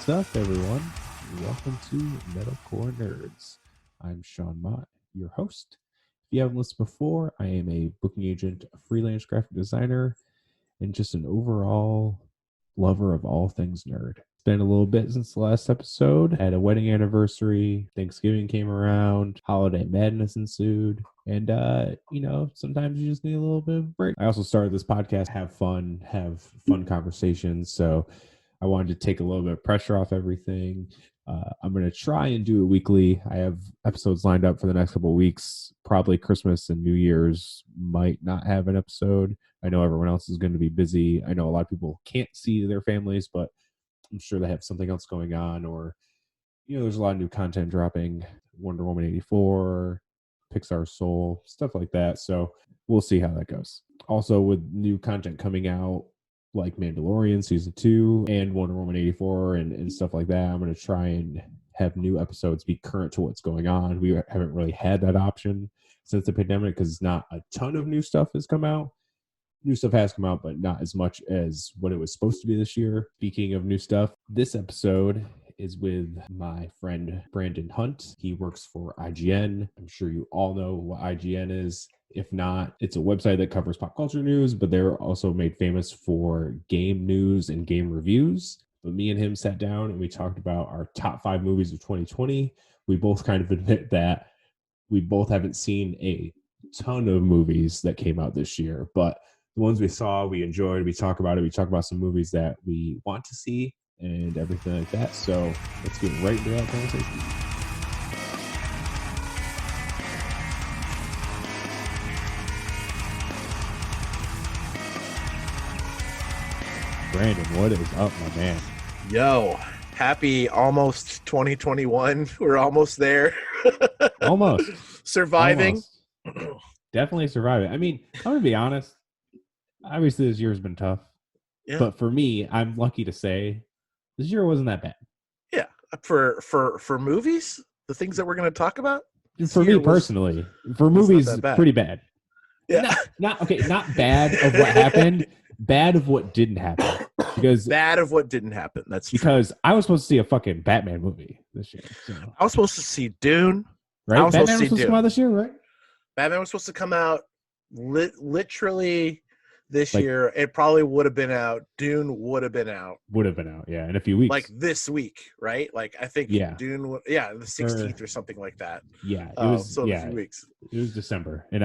What's up, everyone? Welcome to Metalcore Nerds. I'm Sean Mott, your host. If you haven't listened before, I am a booking agent, a freelance graphic designer, and just an overall lover of all things nerd. It's been a little bit since the last episode. I had a wedding anniversary, Thanksgiving came around, holiday madness ensued, and sometimes you just need a little bit of a break. I also started this podcast, have fun conversations, so I wanted to take a little bit of pressure off everything. I'm going to try and do it weekly. I have episodes lined up for the next couple of weeks. Probably Christmas and New Year's might not have an episode. I know everyone else is going to be busy. I know a lot of people can't see their families, but I'm sure they have something else going on, or, there's a lot of new content dropping. Wonder Woman 84, Pixar Soul, stuff like that. So we'll see how that goes. Also, with new content coming out, like Mandalorian Season 2 and Wonder Woman 84 and stuff like that, I'm going to try and have new episodes be current to what's going on. We haven't really had that option since the pandemic because not a ton of new stuff has come out. New stuff has come out, but not as much as what it was supposed to be this year. Speaking of new stuff, this episode is with my friend Brandon Hunt. He works for IGN. I'm sure you all know what IGN is. If not, it's a website that covers pop culture news, but they're also made famous for game news and game reviews. But me and him sat down and we talked about our top 5 movies of 2020. We both kind of admit that we both haven't seen a ton of movies that came out this year, but the ones we saw, we enjoyed. We talk about it. We talk about some movies that we want to see and everything like that. So let's get right into that conversation. Brandon, what is up, my man? Yo, happy almost 2021. We're almost there. Almost. Surviving. Almost. Definitely surviving. I mean, I'm going to be honest. Obviously, this year's been tough. Yeah. But for me, I'm lucky to say this year wasn't that bad. Yeah. For movies, the things that we're going to talk about? For me personally, for movies, pretty bad. Yeah. Not bad of what happened, bad of what didn't happen. Because bad of what didn't happen. That's because true. I was supposed to see a fucking Batman movie this year. So. I was supposed to see Dune. Right? Batman was supposed to come out this year, right? Batman was supposed to come out literally this year. It probably would have been out. Dune would have been out. Yeah, in a few weeks. Like this week, right? Like I think Dune, the 16th or something like that. Yeah, it was. In a few weeks. It was December, and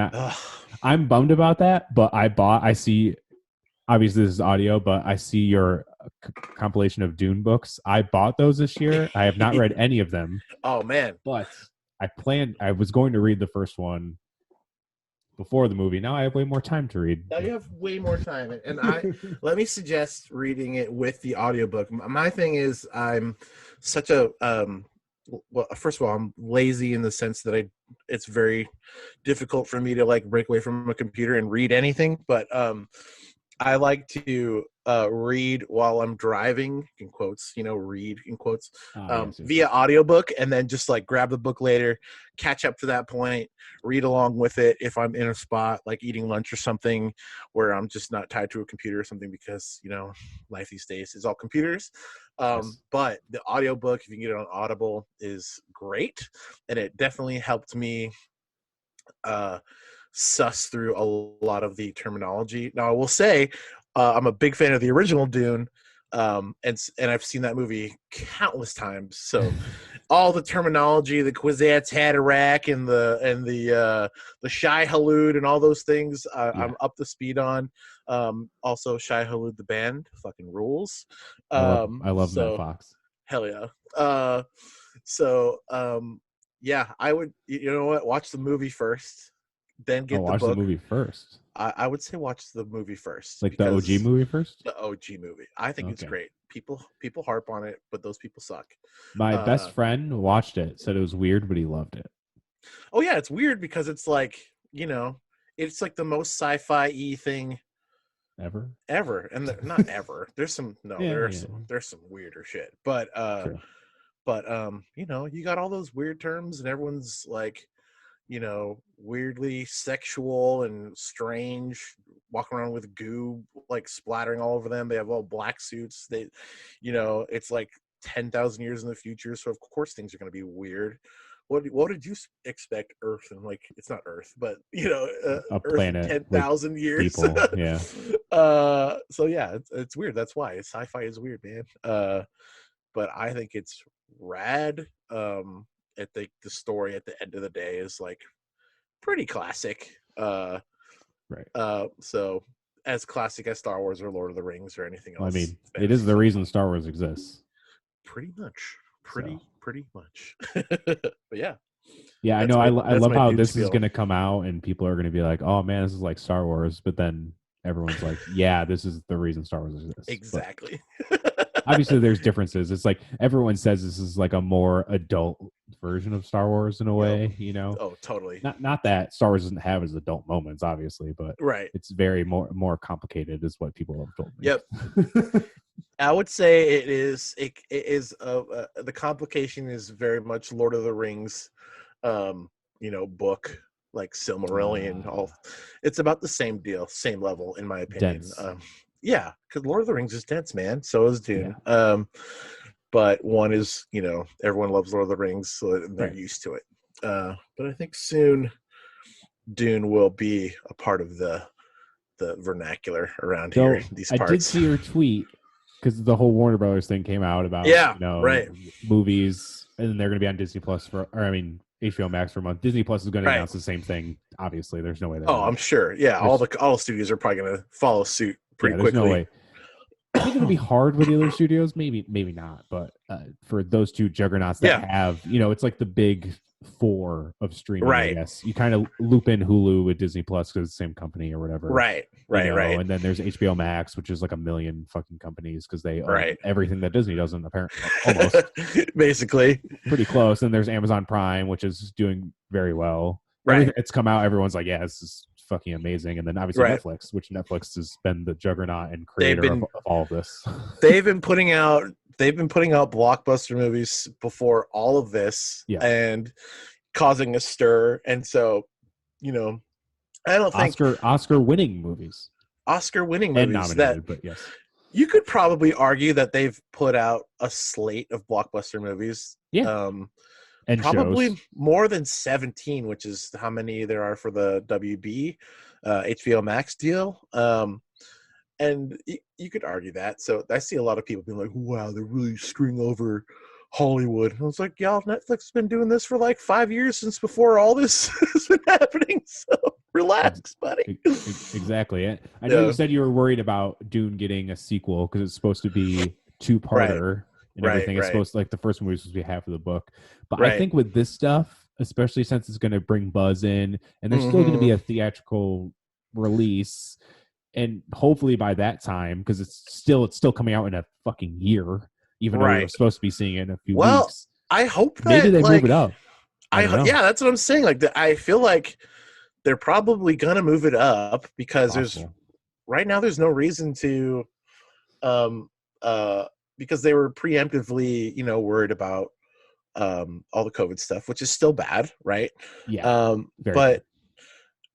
I'm bummed about that. But I see. Obviously, this is audio, but I see your compilation of Dune books. I bought those this year. I have not read any of them. Oh man! But I was going to read the first one before the movie. Now I have way more time to read. Now you have way more time. And let me suggest reading it with the audiobook. My thing is I'm such a well, first of all, I'm lazy in the sense that it's very difficult for me to like break away from a computer and read anything. But I like to read while I'm driving, in quotes, read in quotes, via audiobook, and then just like grab the book later, catch up to that point, read along with it if I'm in a spot like eating lunch or something where I'm just not tied to a computer or something because, life these days is all computers. Yes. But the audiobook, if you can get it on Audible, is great. And it definitely helped me suss through a lot of the terminology. Now I will say I'm a big fan of the original Dune, and I've seen that movie countless times. So all the terminology, the Kwisatz Haderach and the Shai Hulud and all those things, I'm up to speed on. Also Shai Hulud the band fucking rules. I love Matt Fox. Hell yeah. Yeah, I would. You know what? Watch the movie first. Then get the book. Watch the movie first. I would say watch the movie first. Like the OG movie first? The OG movie. I think it's great. People harp on it, but those people suck. My best friend watched it, said it was weird, but he loved it. Oh yeah, it's weird because it's like, it's like the most sci-fi-y thing ever. And not ever. There's some there's some weirder shit. But True. You got all those weird terms and everyone's like, weirdly sexual and strange, walking around with goo like splattering all over them. They have all black suits. It's like 10,000 years in the future, so of course things are going to be weird. What did you expect Earth and like it's not Earth, but A Earth in planet with 10,000 years. people. Yeah. So yeah, it's weird. That's why sci-fi is weird, man. But I think it's rad. I think the story at the end of the day is like pretty classic. Right. So as classic as Star Wars or Lord of the Rings or anything Well, I else, mean, it is fantasy the film. reason Star Wars exists. Pretty much. So Pretty much. But yeah, yeah, I that's know. my I that's love my how Dune this is spiel. going to come out, and people are going to be like, "Oh man, this is like Star Wars," but then everyone's like, "Yeah, this is the reason Star Wars exists." But Exactly. obviously, there's differences. It's like everyone says this is like a more adult version of Star Wars in a Yep. way. You know, Oh, totally. not that Star Wars doesn't have its adult moments, obviously, but Right. it's very more complicated, is what people have told Yep. me. I would say it is. It is. The complication is very much Lord of the Rings, book like Silmarillion. All. It's about the same deal, same level, in my opinion. Dense. Yeah, because Lord of the Rings is dense, man. So is Dune. Yeah. But one is, everyone loves Lord of the Rings, so they're Right. used to it. But I think soon Dune will be a part of the vernacular around here, So these I did parts. see your tweet because the whole Warner Brothers thing came out about Yeah, right, movies, and they're going to be on Disney Plus HBO Max for a month. Disney Plus is going to right. announce the same thing. Obviously, there's no way they're Oh, not. I'm sure. Yeah, all There's the studios are probably going to follow suit pretty yeah, there's no quickly. way. I think it'll be hard with the other studios, maybe not, but for those two juggernauts that Yeah, have, it's like the big four of streaming, I right, guess. You kind of loop in Hulu with Disney Plus because it's the same company or whatever, right, and then there's HBO Max, which is like a million fucking companies because they own right. everything that Disney doesn't, apparently, almost Basically, pretty close. And there's Amazon Prime, which is doing very well. right, Everything that's come out, everyone's like, yeah, this is fucking amazing. And then obviously right. Netflix has been the juggernaut and They've creator of been all of this. they've been putting out blockbuster movies before all of this Yeah. and causing a stir. And so, you know, I don't think Oscar winning movies Oscar winning and movies that nominated, but yes. you could probably argue that they've put out a slate of blockbuster movies. Yeah. And Probably shows. more than 17, which is how many there are for the WB HBO Max deal. And you could argue that. So I see a lot of people being like, wow, they're really screwing over Hollywood. And I was like, y'all, Netflix has been doing this for like 5 years since before all this has been happening. So relax, buddy. Exactly. I know you Yeah. said you were worried about Dune getting a sequel because it's supposed to be Right. two-parter and everything. It's Right. supposed to, like, the first movie is supposed to be half of the book. But I Right. think with this stuff, especially since it's going to bring buzz in, and there's still going to Mm-hmm. be a theatrical release, and hopefully by that time, because it's still coming out in a fucking year, even though we were Right. supposed to be seeing it in a few Well, weeks. I hope Maybe that they move it like up. I don't know. yeah, that's what I'm saying. Like I feel like they're probably gonna move it up because Possible. right now there's no reason to um because they were preemptively, worried about all the COVID stuff, which is still bad, right? Yeah. Very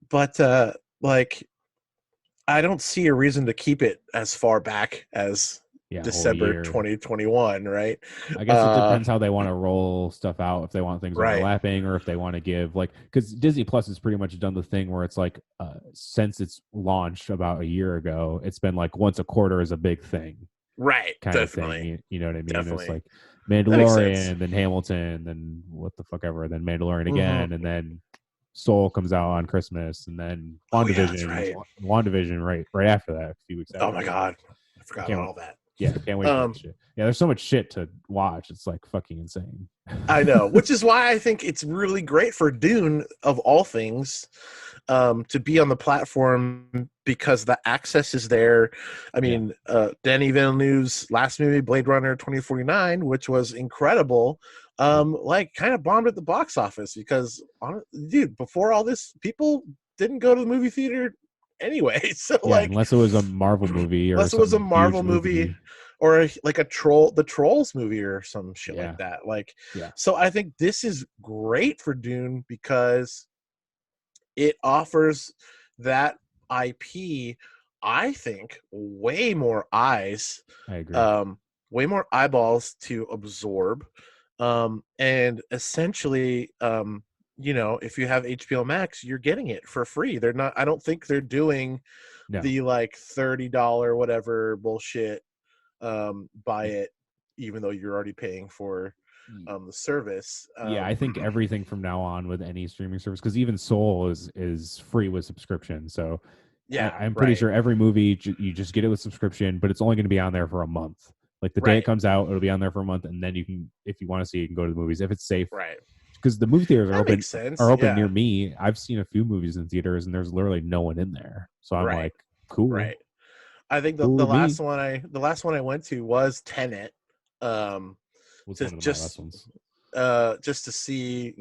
But bad. like I don't see a reason to keep it as far back as Yeah, a whole December year. 2021, right? I guess it depends how they want to roll stuff out. If they want things Right. overlapping, or if they want to give because Disney Plus has pretty much done the thing where it's like since its launched about a year ago, it's been like once a quarter is a big thing, Right. kind Definitely. of thing. You know what I mean? Definitely. It's like That makes sense. Mandalorian, then Hamilton, then what the fuck ever, then Mandalorian Mm-hmm. again, and then Soul comes out on Christmas, and then Oh yeah, that's right. WandaVision right after that, a few weeks Oh after my that. god, I I forgot can't about wait. all that. Yeah, can't wait for that shit. Yeah, there's so much shit to watch. It's like fucking insane. I know, which is why I think it's really great for Dune, of all things, to be on the platform because the access is there. I mean, Denis Villeneuve's last movie, Blade Runner 2049, which was incredible, like kind of bombed at the box office because, dude, before all this, people didn't go to the movie theater anyway. So Yeah, like, unless it was a Marvel movie or unless it was a some huge Marvel movie movie. or like the Trolls movie or some shit like that. Like, Yeah. so I think this is great for Dune because it offers that IP, I think, way more eyes. I agree. way more eyeballs to absorb. And essentially, if you have HBO Max, you're getting it for free. They're not, I don't think they're doing No. the like $30 whatever bullshit, buy it, even though you're already paying for the service. Yeah, I think everything from now on with any streaming service, because even Soul is free with subscription. So Yeah, I'm pretty right, sure every movie you just get it with subscription, but it's only going to be on there for a month. Like the day it right, comes out, it'll be on there for a month, and then you can, if you want to see it, you can go to the movies if it's safe. right. Because the movie theaters That makes sense. are open Yeah, near me. I've seen a few movies in theaters, and there's literally no one in there. So I'm right, like, cool, right. I think cool the with me. last one I went to was Tenet. Was To one of my last just ones. just to see,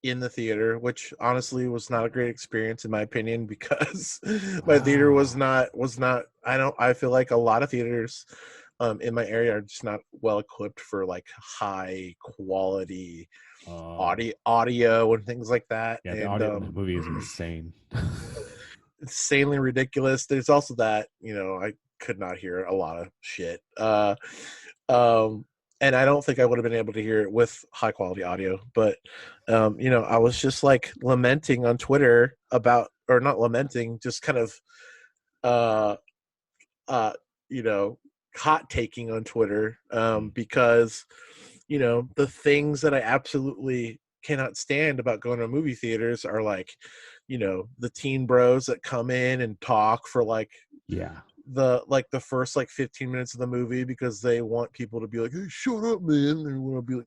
in the theater, which honestly was not a great experience in my opinion, because my theater Wow. was not I feel like a lot of theaters in my area are just not well equipped for like high quality Oh, audio and things like that. yeah, the And audio in that movie is insane. insanely ridiculous. There's also that, I could not hear a lot of shit. Um, and I don't think I would have been able to hear it with high quality audio. But, I was just like lamenting on Twitter about, or not lamenting, just kind of, uh, uh, you know, hot taking on Twitter, because, the things that I absolutely cannot stand about going to movie theaters are like, the teen bros that come in and talk for like Yeah, the first like 15 minutes of the movie because they want people to be like, hey, shut up, man. They want to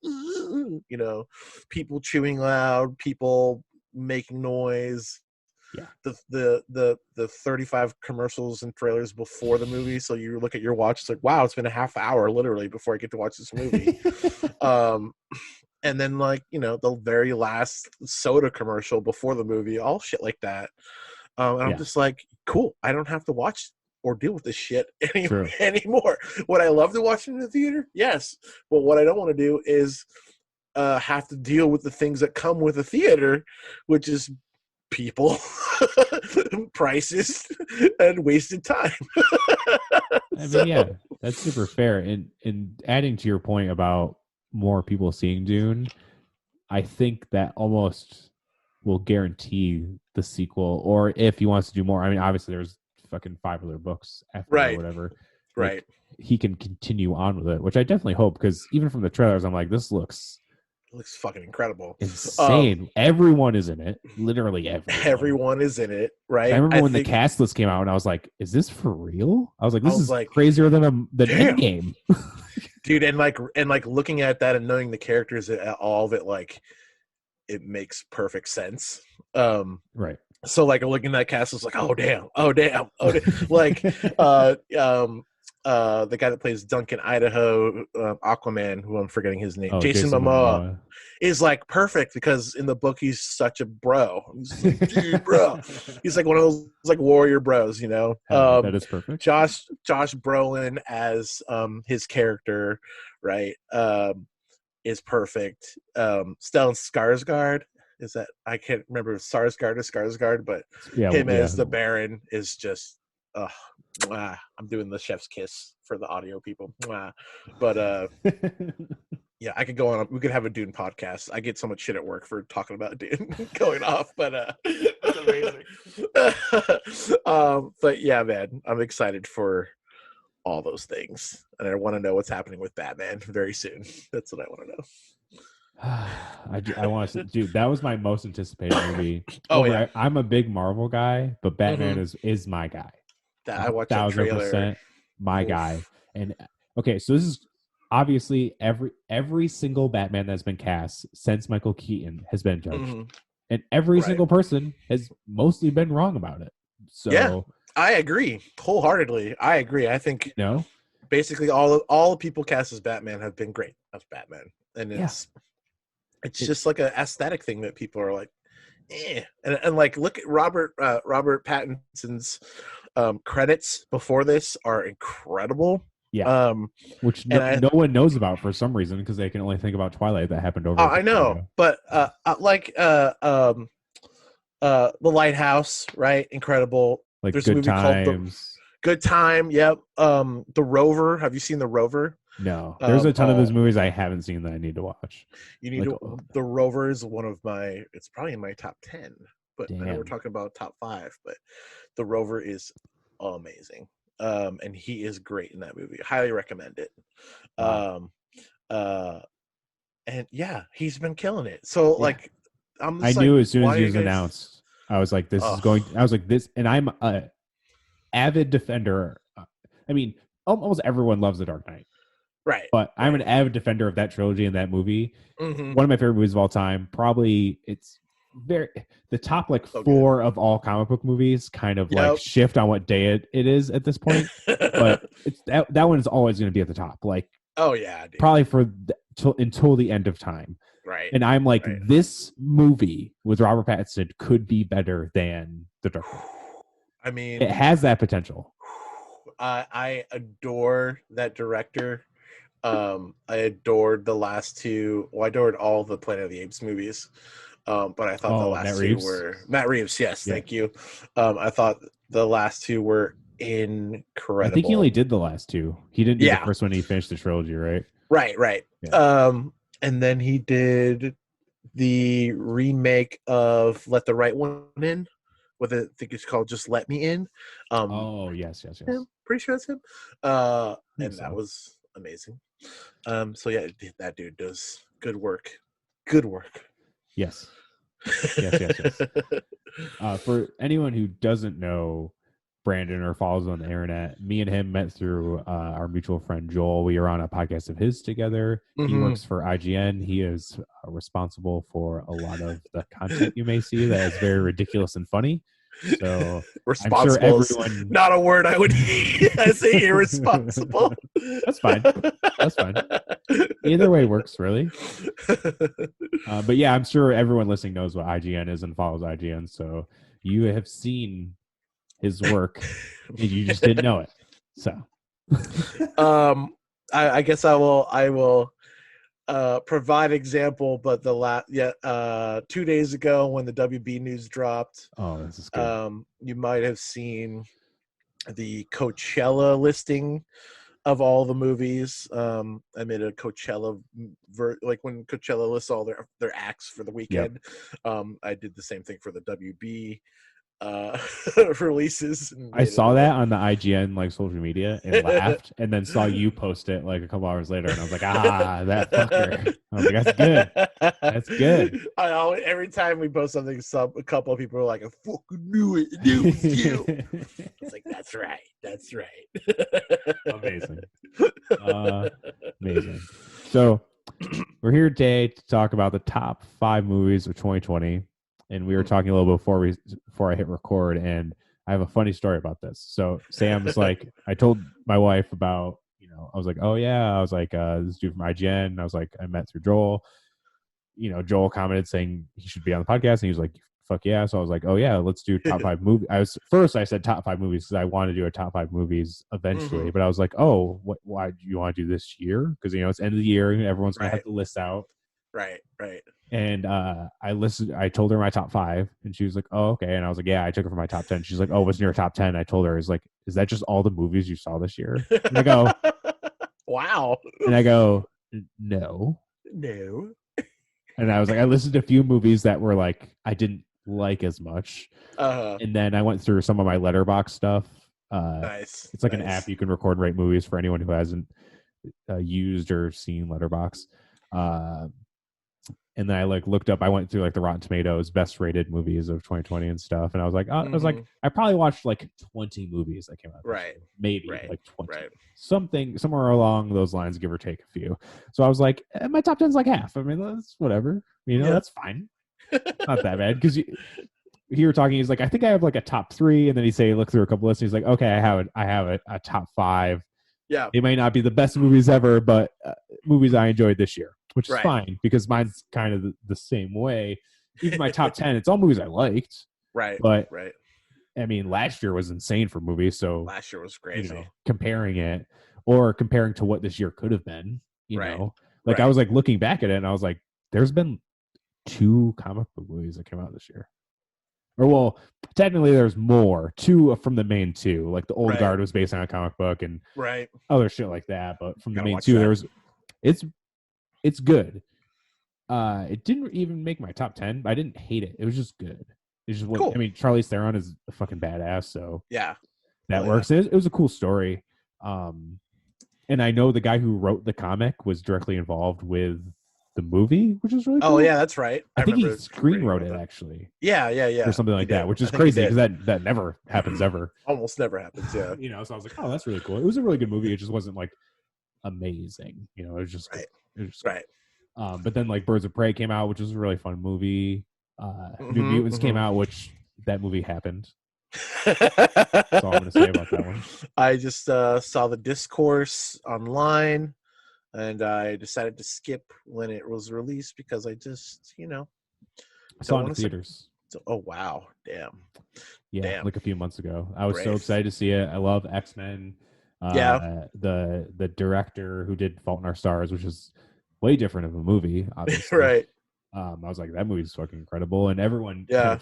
be like, people chewing loud, people making noise, yeah. the 35 commercials and trailers before the movie. So you look at your watch, it's like, wow, it's been a half hour literally before I get to watch this movie. um and then like, the very last soda commercial before the movie, all shit like that. And I'm Yeah, just like, cool, I don't have to watch or deal with this shit true. anymore. Would I love to watch it in the theater? Yes. But what I don't want to do is have to deal with the things that come with a theater, which is people, prices, and wasted time. I mean, So, yeah, that's super fair. And adding to your point about more people seeing Dune, I think that almost will guarantee the sequel. Or if he wants to do more, I mean, obviously there's fucking 5 other books after that or right, whatever. right. Like he can continue on with it, which I definitely hope, because even from the trailers, I'm like, this looks It looks fucking incredible. Um, insane. Everyone is in it, literally everyone. everyone is in it, I right? remember I when the think cast list came out, and I was like, "Is this for real?" I was like, I "This was is like, crazier than damn, Endgame." dude, and like looking at that and knowing the characters, all of it, like it makes perfect sense. Um, Right. so like looking at that cast is like, oh damn, oh damn, oh damn. Like the guy that plays Duncan Idaho, Aquaman, who I'm forgetting his name, Oh, Jason Jason Momoa, Momoa. is like perfect because in the book he's such a bro. He's like, dude, bro. He's like one of those like warrior bros. Hell yeah, that is perfect. Josh Brolin as his character, right? Is perfect. Stellan Skarsgård, is that, I can't remember if Sarsgaard or Skarsgård, but Yeah, him yeah. as the Baron is just I'm doing the chef's kiss for the audio people. But yeah, I could go on. We could have a Dune podcast. I get so much shit at work for talking about Dune going off, but That's amazing. but yeah, man, I'm excited for all those things, and I want to know what's happening with Batman very soon. That's what I want to know. I want to, dude. That was my most anticipated movie. Oh yeah. I'm a big Marvel guy, but Batman Mm-hmm. is my guy. That A I watched that thousand trailer. percent my guy. Oof. And okay, so this is obviously every single Batman that's been cast since Michael Keaton has been judged, Mm-hmm. and every Right. single person has mostly been wrong about it. Yeah, So I agree wholeheartedly. I agree. I think you know, basically all the people cast as Batman have been great as Batman, and yeah, it's it, just like an aesthetic thing that people are like, and like look at Robert Pattinson's credits before this are incredible. yeah. Um, Which and I no one knows about for some reason, because they can only think about Twilight that happened over a I decade know, ago. but The Lighthouse, right? Incredible. Like There's a Good movie called Times. Good Time. Yep. The Rover. Have you seen The Rover? No, there's a ton of those Oh, movies I haven't seen that I need to watch. you need Like, to. oh, The Rover is one of my. It's probably in my top 10. But I know we're damn. talking about top 5. But the Rover is amazing. And he is great in that movie. Highly recommend it. Wow. Um, uh, and yeah, he's been killing it. So Yeah. like, I'm I just like, knew as soon as why he are you was guys? announced, I was like, this is going, Oh, I was like, this, and I'm a avid defender. I mean, almost everyone loves The Dark Knight, right, but I'm right. an avid defender of that trilogy and that movie. Mm-hmm. One of my favorite movies of all time. Probably it's very the top like So good. 4 of all comic book movies kind of like Yep. shift on what day it is at this point. But it's that one is always going to be at the top. Like Oh yeah, dude. probably for until the end of time. Right, And I'm like, right. this movie with Robert Pattinson could be better than The Dark Knight. I mean, It has that potential. I adore that director. I adored the last two. Well, I adored all the Planet of the Apes movies. But I thought the Oh, Matt last two Reeves. were Matt Reeves. Yes, Yeah. thank you. I thought the last two were I think he only incredible. did the last 2. He didn't do the Yeah, first one. He finished the trilogy, right? right, right. Yeah. And then he did the remake of Let the Right One In, with I think it's called Just Let Me In. Um, Oh, yes, yes, yes. him, pretty sure it's him. I think And that so. was amazing. So yeah, that dude does good work. Good work. Yes. Yes, yes, yes. For anyone who doesn't know Brandon or follows on the internet, me and him met through our mutual friend Joel. We were on a podcast of his together. He Mm-hmm. works for IGN. He is responsible for a lot of the content you may see that is very ridiculous and funny. So I'm sure Responsible is everyone. not a word I would I say irresponsible. That's fine. That's fine. Either way works, really. But yeah, I'm sure everyone listening knows what IGN is and follows IGN. So you have seen his work and you just didn't know it. So um I guess I will provide example, but the 2 days ago when the WB news dropped, oh, this is good. you might have seen the Coachella listing of all the movies. I made a Coachella like when Coachella lists all their acts for the Yep. weekend. I did the same thing for the WB uh releases and I made it a saw little. that on the IGN like social media and laughed and then saw you post it like a couple hours later and I was like, ah, that fucker. I was like, that's good. That's good. I always, every time we post something, a couple of people are like, "I fucking knew it. It was you." It's like, that's right. That's right. Amazing. Amazing. So we're here today to talk about the top 5 movies of 2020. And we were talking a little before I hit record, and I have a funny story about this. So Sam's like, I told my wife about, I was like, oh yeah, I was like, this dude from IGN. I was like, I met through Joel. Joel commented saying he should be on the podcast, and he was like, fuck yeah. So I was like, oh yeah, let's do top 5 movies. I said top 5 movies because I want to do a top 5 movies eventually. Mhm. but I was like, oh, why do you want to do this year? Because it's end of the year and everyone's gonna have Right. the list out. Right. Right. And I told her my top 5, and she was like, oh, okay. And I was like, yeah, I took her for my top 10. She's like, oh, what's in your top 10? I told her, is like, is that just all the movies you saw this year? And I go, Wow. no. No. And I was like, I listened to a few movies that were like, I didn't like as much. Uh-huh. And then I went through some of my Letterbox stuff. Nice. It's like an Nice. app you can record and rate movies for anyone who hasn't used or seen Letterbox. And then I looked up. I went through like the Rotten Tomatoes best rated movies of 2020 and stuff. And I was like, Mhm. I probably watched like 20 movies that came out this Right. year, maybe Right. like 20, Right. somewhere along those lines, give or take a few. So I was like, my top 10 is like half. I mean, that's whatever. Yeah. That's fine. Not that bad because you were talking. He's like, I think I have like a top 3, and then he look through a couple lists. And he's like, okay, I have a top 5. Yeah. It may not be the best movies ever, but movies I enjoyed this year, which is Right. fine because mine's kind of the same way. Even my top 10, it's all movies I liked. Right. But right. I mean, last year was insane for movies. So Last year was crazy. comparing to what this year could have been, Right. I was like looking back at it and I was like, there's been 2 comic book movies that came out this year. Or well, technically there's more. Two from the main two. Like the Old Right. Guard was based on a comic book and Right. other shit like that. But from the Gotta main watch two, that. there's it's it's good. It didn't even make my top 10. But I didn't hate it. It was just good. It's just what I Cool. mean. Charlize Theron is a fucking badass, so Yeah. that Hell yeah. works. It was a cool story. And I know the guy who wrote the comic was directly involved with the movie, which is really cool. Oh yeah, that's right. I think he remember screen reading wrote about it that. actually, Yeah. or something He like that, did. which I is think he crazy because did. that never happens ever. Almost never happens. Yeah. You know, so I was like, oh, that's really cool. It was a really good movie. It just wasn't like amazing. You know, it was just good. Right. It was just Right. But then like Birds of Prey came out, which was a really fun movie. New Mhm, Mutants came mhm. out, which that movie happened. That's all I'm gonna say about that one. I just saw the discourse online, and I decided to skip when it was released because I just, I saw it in the want to. theaters. Oh wow, damn, Yeah, damn, like a few months ago. I was so brave. excited to see it. I love X-Men. Yeah, The director who did Fault in Our Stars, which is way different of a movie, obviously. right. I was like, that movie's fucking incredible, and everyone kind Yeah.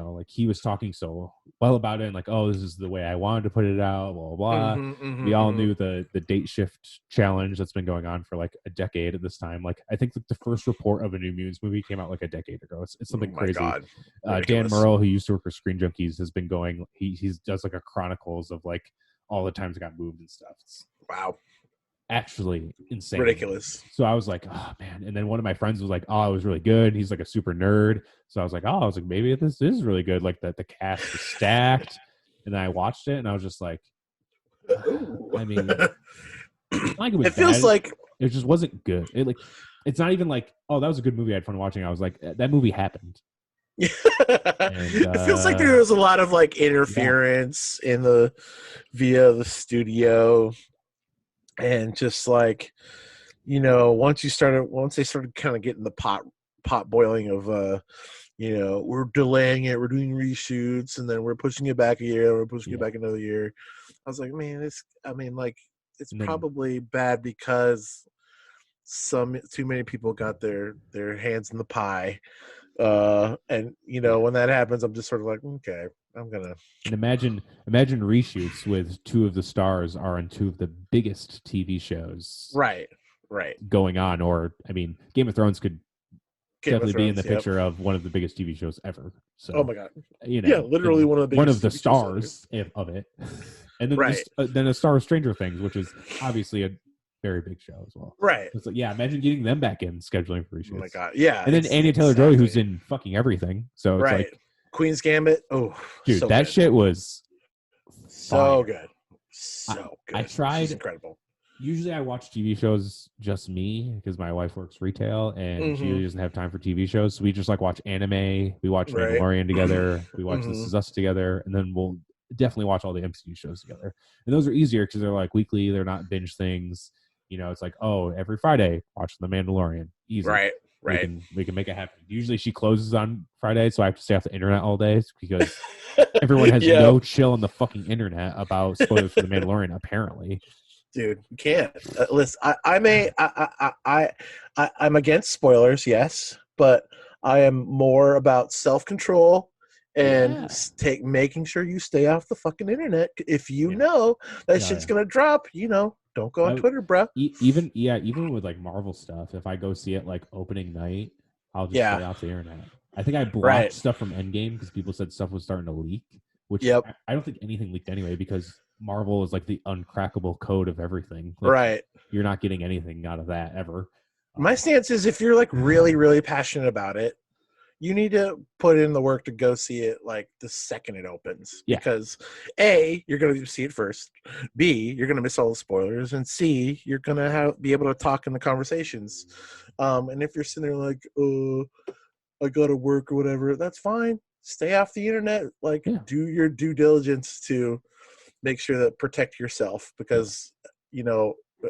of, like he was talking so well about it, and like, oh, this is the way I wanted to put it out, blah blah blah. We all knew the date shift challenge that's been going on for like a decade at this time. Like, I think the first report of a New Mutants movie came out like a decade ago. It's Oh something my crazy. god, Dan ridiculous. Murrell, who used to work for Screen Junkies, has been going. He does like a chronicles of like all the times it got moved and stuff. It's Wow, actually insane. ridiculous. So I was like, oh man. And then one of my friends was like, oh, it was really good. He's like a super nerd. So I was like, oh, I was like, maybe this is really good. Like that the cast was stacked. And then I watched it and I was just like, I mean, like it was It feels bad. like It just wasn't good. It's not even like, oh, that was a good movie. I had fun watching. I was like, that movie happened. it feels like there was a lot of like interference in the via the studio, and just like, once they started kind of getting the pot boiling of we're delaying it, we're doing reshoots, and then we're pushing it back a year, we're pushing it back another year. I was like, man, it's probably bad because too many people got their hands in the pie. And when that happens, I'm just sort of like, okay, I'm gonna. And imagine reshoots with two of the stars are on two of the biggest TV shows Right. going on. Or I mean, Game of Thrones could definitely be in the Yep. picture of one of the biggest TV shows ever. So, Oh my god, yeah, literally one of the biggest the TV shows stars of it, and then Right. Then a star of Stranger Things, which is obviously a very big show as well. Right. It's like, yeah, imagine getting them back in scheduling for reshoots. Oh my god, yeah. And then Anya Taylor-Joy, who's in fucking everything. So it's like Queen's Gambit. Oh, dude, so that good. shit was so fire. good. So good. I tried. She's incredible. Usually I watch TV shows just me because my wife works retail and she doesn't have time for TV shows. So we just like watch anime. We watch Mandalorian together. We watch This Is Us together. And then we'll definitely watch all the MCU shows together. And those are easier because they're like weekly. They're not binge things. It's like, oh, every Friday, watch The Mandalorian. Easy. Right. We can make it happen. Usually she closes on Friday, so I have to stay off the internet all day because everyone has no chill on the fucking internet about spoilers for The Mandalorian, apparently. Dude, you can't. Listen, I'm against spoilers, yes, but I am more about self-control and making sure you stay off the fucking internet. If you know that shit's gonna drop, don't go on Twitter, bro. Even with like Marvel stuff, if I go see it like opening night, I'll just stay off the internet. I think I blocked stuff from Endgame because people said stuff was starting to leak, which I don't think anything leaked anyway because Marvel is like the uncrackable code of everything. Like, you're not getting anything out of that ever. My stance is if you're like really, really passionate about it, you need to put in the work to go see it like the second it opens. Because A, you're going to see it first. B, you're going to miss all the spoilers. And C, you're going to be able to talk in the conversations. And if you're sitting there like, I got to work or whatever, that's fine. Stay off the internet. Like, do your due diligence to make sure that protect yourself because,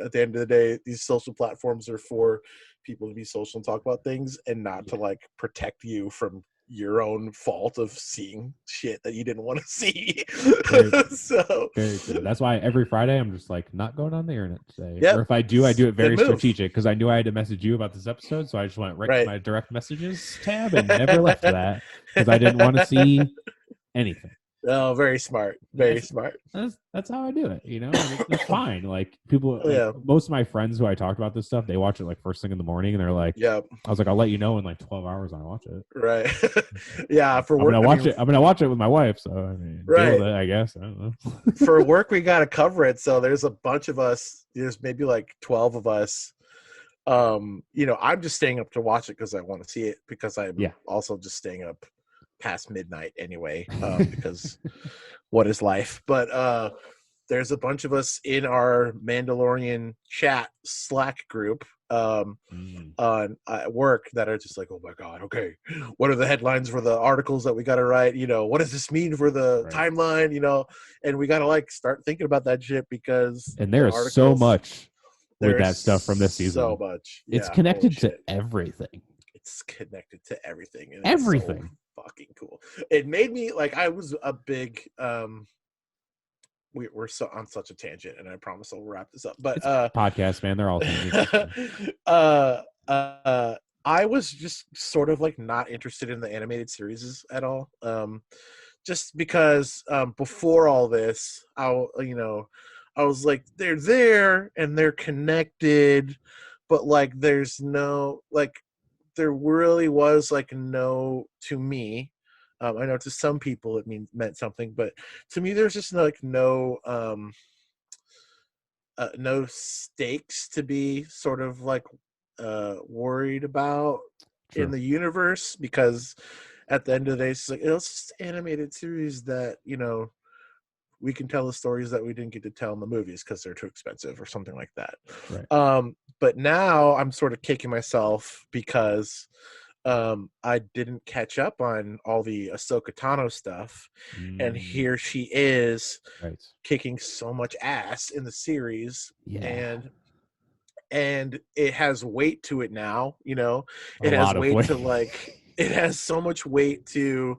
at the end of the day, these social platforms are for people to be social and talk about things and not to like protect you from your own fault of seeing shit that you didn't want to see. Very true. So Very true. That's why every Friday I'm just like not going on the internet today. Yep. Or if I do it Good very move. strategic because I knew I had to message you about this episode. So I just went right to Right. my direct messages tab and never left that because I didn't want to see anything. Oh, very smart. Very smart. That's how I do it, you know, and it's fine. Like people, like Yeah. most of my friends who I talked about this stuff, they watch it like first thing in the morning, and they're like, Yep. I was like, I'll let you know in like 12 hours when I watch it. Right. Yeah. For I'm work, gonna watch it. I'm gonna watch it with my wife, so I mean, deal Right. with it, I guess. I don't know. For work, we got to cover it. So there's a bunch of us. There's maybe like 12 of us. You know, I'm just staying up to watch it because I want to see it, because I'm also just staying up past midnight anyway, because what is life? But there's a bunch of us in our Mandalorian chat Slack group on at work that are just like, oh my god, okay, what are the headlines for the articles that we got to write? You know, what does this mean for the timeline? You know, and we got to like start thinking about that shit, because and there is so much with that stuff from this season. So much. It's connected to everything. It's connected to everything. And everything. It's so fucking cool. It made me like, I was a big we're so on such a tangent, and I promise I'll wrap this up. But podcast, man, they're all tangents. I was just sort of like not interested in the animated series at all. Just because before all this, I was like, they're there and they're connected, but like there's no, like, there really was like no, to me, I know to some people it meant something, but to me there's just like no stakes to be sort of like worried about in the universe, because at the end of the day it's like, it's just animated series that, you know, we can tell the stories that we didn't get to tell in the movies because they're too expensive or something like that. But now I'm sort of kicking myself because I didn't catch up on all the Ahsoka Tano stuff, and here she is kicking so much ass in the series, and it has weight to it now. You know, it has weight to like, it has so much weight to,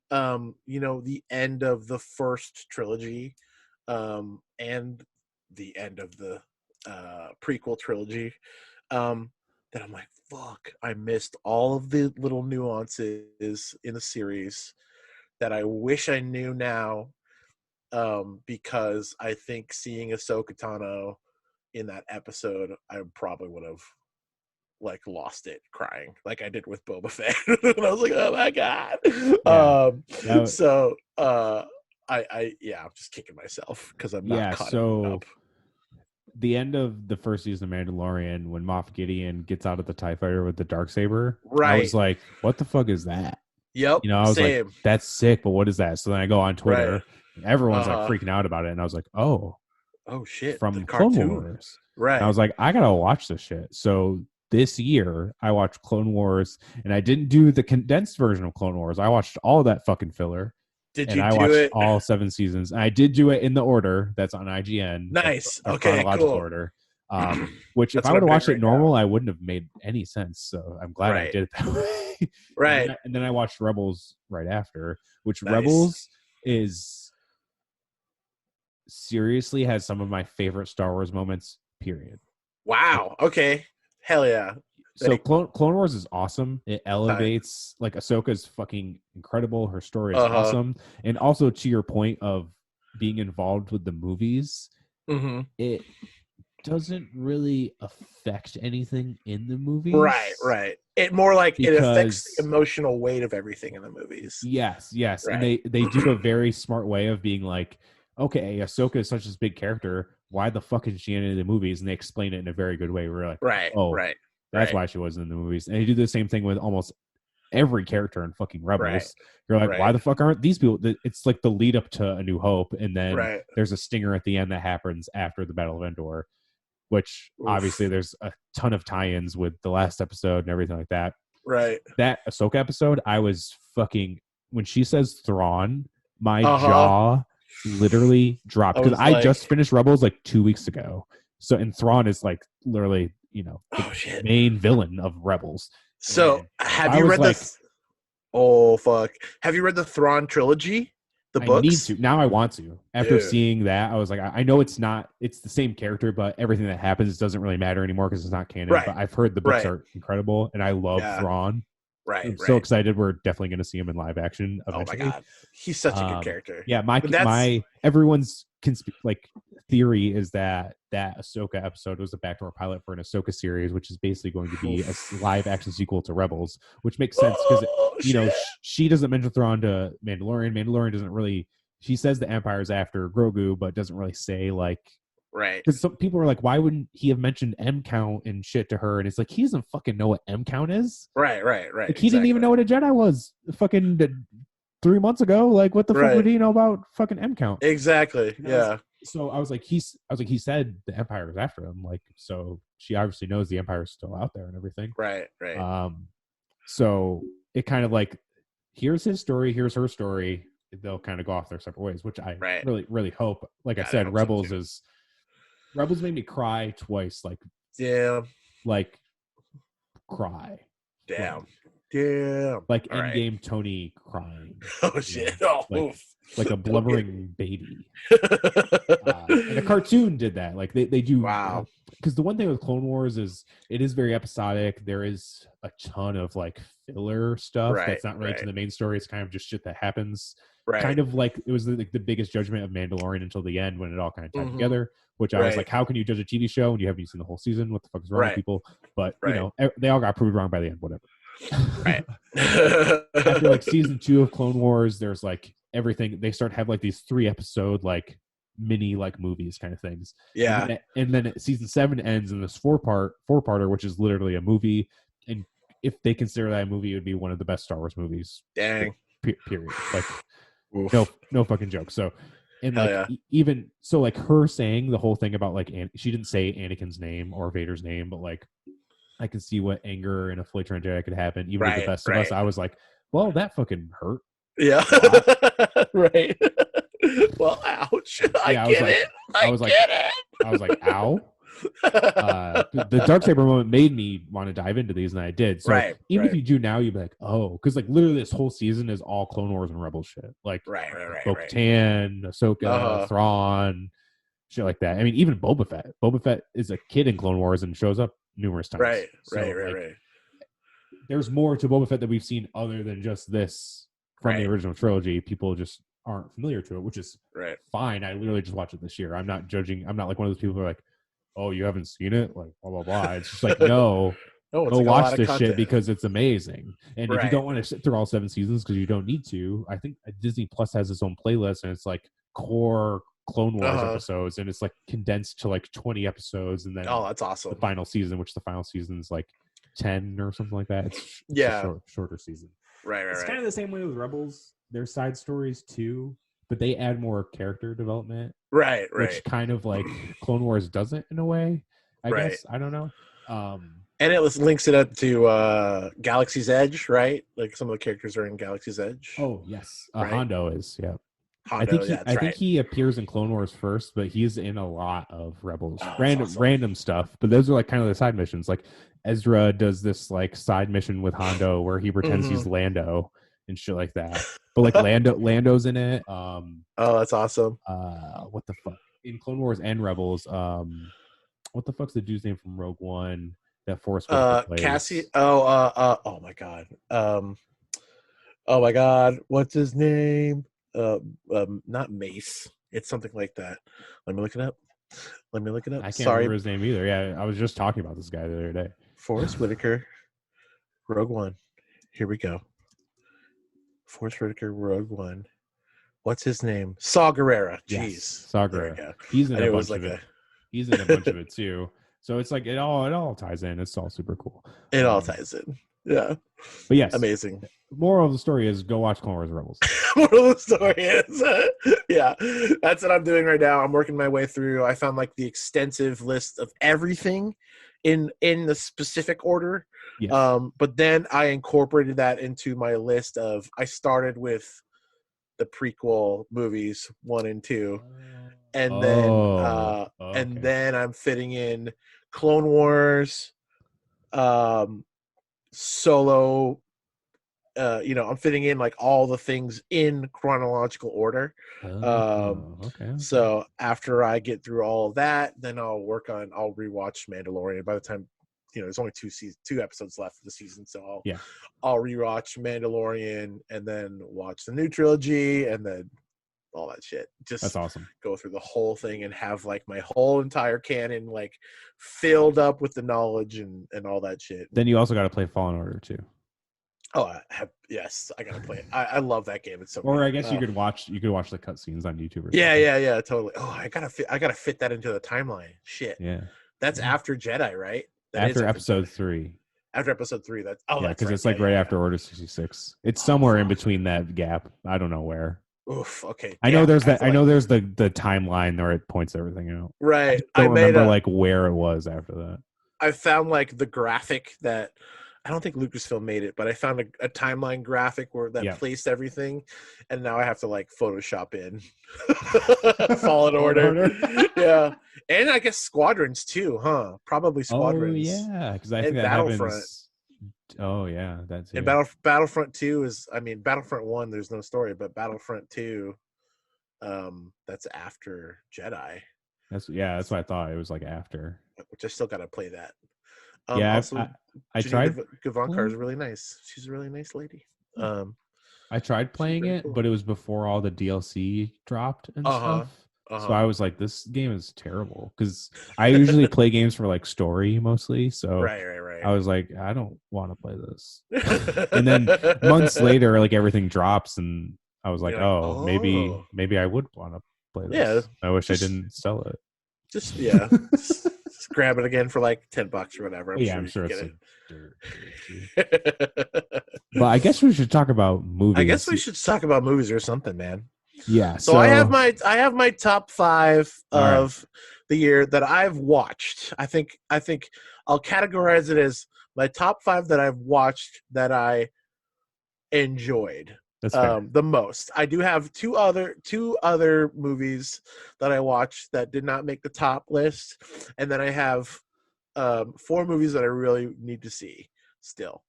you know, the end of the first trilogy, and the end of the prequel trilogy. That I'm like, fuck, I missed all of the little nuances in the series that I wish I knew now, because I think seeing Ahsoka Tano in that episode, I probably would have like lost it crying like I did with Boba Fett. And I was like, oh my god. I'm just kicking myself because I'm not caught up. The end of the first season of Mandalorian, when Moff Gideon gets out of the TIE fighter with the Darksaber, I was like, what the fuck is that? Yep. You know, I was like, that's sick, but what is that? So then I go on Twitter and everyone's like freaking out about it. And I was like, oh shit, from Clone Wars. Right. And I was like, I gotta watch this shit. So this year I watched Clone Wars, and I didn't do the condensed version of Clone Wars. I watched all that fucking filler. I watched all 7 seasons. I did do it in the order that's on IGN. Nice. Okay, chronological order. Which if I would have watched it normal, I wouldn't have made any sense. So I'm glad I did it that way. Right. And then I watched Rebels right after, which Rebels is seriously has some of my favorite Star Wars moments, period. Wow. Okay. Hell yeah. So Clone Wars is awesome. It elevates, like, Ahsoka's fucking incredible. Her story is awesome. And also, to your point of being involved with the movies, it doesn't really affect anything in the movies. Right. It more like it affects the emotional weight of everything in the movies. Yes. Right. And they do a very smart way of being like, okay, Ahsoka is such a big character. Why the fuck is she in the movies? And they explain it in a very good way. We're like, that's why she wasn't in the movies. And they do the same thing with almost every character in fucking Rebels. You're like, why the fuck aren't these people? It's like the lead up to A New Hope, and then there's a stinger at the end that happens after the Battle of Endor, which obviously there's a ton of tie-ins with the last episode and everything like that. Right. That Ahsoka episode, I was fucking, when she says Thrawn, my jaw literally dropped, because I just finished Rebels like 2 weeks ago. So, and Thrawn is like literally, you know, the main villain of Rebels. So have you read Oh fuck! Have you read the Thrawn trilogy? The I need books, to now. I want to. After dude. seeing that, I was like, I know it's not. It's the same character, but everything that happens doesn't really matter anymore because it's not canon. Right, But I've heard the books right, are incredible, and I love yeah, Thrawn. right, I'm so right. excited. We're definitely going to see him in live action Oh my eventually. god, he's such a good character. Yeah, But that's my everyone's like theory is that Ahsoka episode was a backdoor pilot for an Ahsoka series, which is basically going to be a live action sequel to Rebels, which makes sense because oh you know shit. she doesn't mention Thrawn to Mandalorian. Mandalorian doesn't really. She says the Empire's after Grogu, but doesn't really say like Right, because some people are like, why wouldn't he have mentioned M count and shit to her? And it's like he doesn't fucking know what M count is. right, right, right. Like he didn't even Exactly. know what a Jedi was. Fucking 3 months ago, like what the fuck would Right. he know about fucking M count? Exactly. And Yeah. I was like, he said the Empire was after him, like so she obviously knows the Empire is still out there and everything. Right. Right. So it kind of like here's his story, here's her story. They'll kind of go off their separate ways, which I Right. really hope. Like I God, I said, hope so too. Rebels made me cry twice, Yeah. like cry, Damn. Damn. like All right. Endgame Tony crying, Oh shit. Oh. like a Okay. blubbering baby. And a cartoon did that. Like they do. Wow. Because the one thing with Clone Wars is it is very episodic. There is a ton of like filler stuff Right. that's not related to the main story. It's kind of just shit that happens. Right. Kind of like it was the biggest judgment of Mandalorian until the end when it all kind of tied together. Which I was like, how can you judge a TV show when you haven't seen the whole season? What the fuck is wrong with people? But you know, they all got proved wrong by the end. Whatever. Right. After like season 2 of Clone Wars, there's like everything. They start to have like these 3-episode like mini like movies kind of things. Yeah. And then season 7 ends in this four-parter, which is literally a movie. And if they consider that a movie, it would be one of the best Star Wars movies. Dang. Period. Like Oof. no fucking joke. So and Hell like yeah. even so like her saying the whole thing about like she didn't say Anakin's name or Vader's name, but like I can see what anger and a Flight Jedi could happen, even with the best of us. I was like, well, that fucking hurt. Yeah. Right. Well, ouch. I get it. I was like, ow. The Darksaber moment made me want to dive into these, and I did. So even if you do now, you'd be like, oh, because like literally this whole season is all Clone Wars and Rebel shit. Like Bo-Katan, Ahsoka, Thrawn, shit like that. I mean, even Boba Fett. Boba Fett is a kid in Clone Wars and shows up numerous times. Right. There's more to Boba Fett that we've seen other than just this from the original trilogy. People just aren't familiar to it, which is fine. I literally just watched it this year. I'm not judging. I'm not like one of those people who are like, oh, you haven't seen it? Like, blah, blah, blah. It's just like, no, go like watch this shit because it's amazing. And if you don't want to sit through all 7 seasons because you don't need to, I think Disney Plus has its own playlist and it's like core Clone Wars episodes and it's like condensed to like 20 episodes and then that's awesome. The final season, which the final season is like 10 or something like that. It's a shorter season. Right. It's kind of the same way with Rebels. There's side stories too, but they add more character development. Right. Which kind of like Clone Wars doesn't in a way. I guess. I don't know. And it links it up to Galaxy's Edge, right? Like some of the characters are in Galaxy's Edge. Oh yes, Hondo is. Yeah. Hondo, I think he appears in Clone Wars first, but he's in a lot of Rebels. Random stuff. But those are like kind of the side missions. Like Ezra does this like side mission with Hondo where he pretends he's Lando and shit like that. But like Lando's in it. Oh, that's awesome. What the fuck? In Clone Wars and Rebels, what the fuck's the dude's name from Rogue One that Forrest Whitaker plays? Cassie. Oh my god. Oh my god. What's his name? Not Mace. It's something like that. Let me look it up. I can't remember his name either. Yeah, I was just talking about this guy the other day. Forrest Whitaker, Rogue One. Here we go. Forrest Whitaker, Rogue One. What's his name? Saw Gerrera. Jeez. Yes, Saw Gerrera. He's in a bunch of it. He's in a bunch of it too. So it's like it all ties in. It's all super cool. It all ties in. Yeah. But yes. Amazing. Moral of the story is go watch Clone Wars Rebels. Moral of the story is yeah. That's what I'm doing right now. I'm working my way through. I found like the extensive list of everything in the specific order. Yes. But then I incorporated that into my list of I started with the prequel movies 1 and 2. And then I'm fitting in Clone Wars, Solo, I'm fitting in like all the things in chronological order. Okay. So after I get through all of that, then I'll rewatch Mandalorian. By the time, there's only two episodes left of the season, so Yeah. I'll rewatch Mandalorian and then watch the new trilogy and then all that shit. That's Just awesome. go through the whole thing and have like my whole entire canon like filled up with the knowledge and all that shit. Then you also got to play Fallen Order too. Oh, yes, I gotta play it. I love that game. It's so Or good. I guess you could watch the cutscenes on YouTube. Or Yeah, something. totally. Oh, I gotta fit that into the timeline. Shit. Yeah. That's after Jedi, right? That is After episode Jedi. 3. After episode 3, that's because right. it's like right after Order 66. It's somewhere in between that gap. I don't know where. Oof. Okay. I know there's that. I know there's the timeline where it points everything out. Right. I don't remember like where it was after that. I found like the graphic that I don't think Lucasfilm made it, but I found a timeline graphic where that placed everything, and now I have to like Photoshop in Fallen Order. Yeah, and I guess Squadrons too, huh? Probably Squadrons. Oh yeah, because I think that Battlefront. Happens. Oh yeah, that's it. And Battlefront 2 is, Battlefront 1. There's no story, but Battlefront 2, that's after Jedi. That's what I thought. It was like after. Which I still gotta play that. Also, I tried. Gavankar is really nice. She's a really nice lady. I tried playing it, but it was before all the DLC dropped and stuff. So I was like, this game is terrible because I usually play games for like story mostly. So right. I was like, I don't want to play this. And then months later, like everything drops, and I was like, maybe I would want to play this. Yeah, I wish I didn't sell it. Just grab it again for like $10 or whatever. I'm sure it's But I guess we should talk about movies. I guess we should talk about movies or something, man. Yeah. So I have my top 5 of the year that I've watched. I think I'll categorize it as my top 5 that I've watched that I enjoyed the most. I do have two other movies that I watched that did not make the top list, and then I have 4 movies that I really need to see still.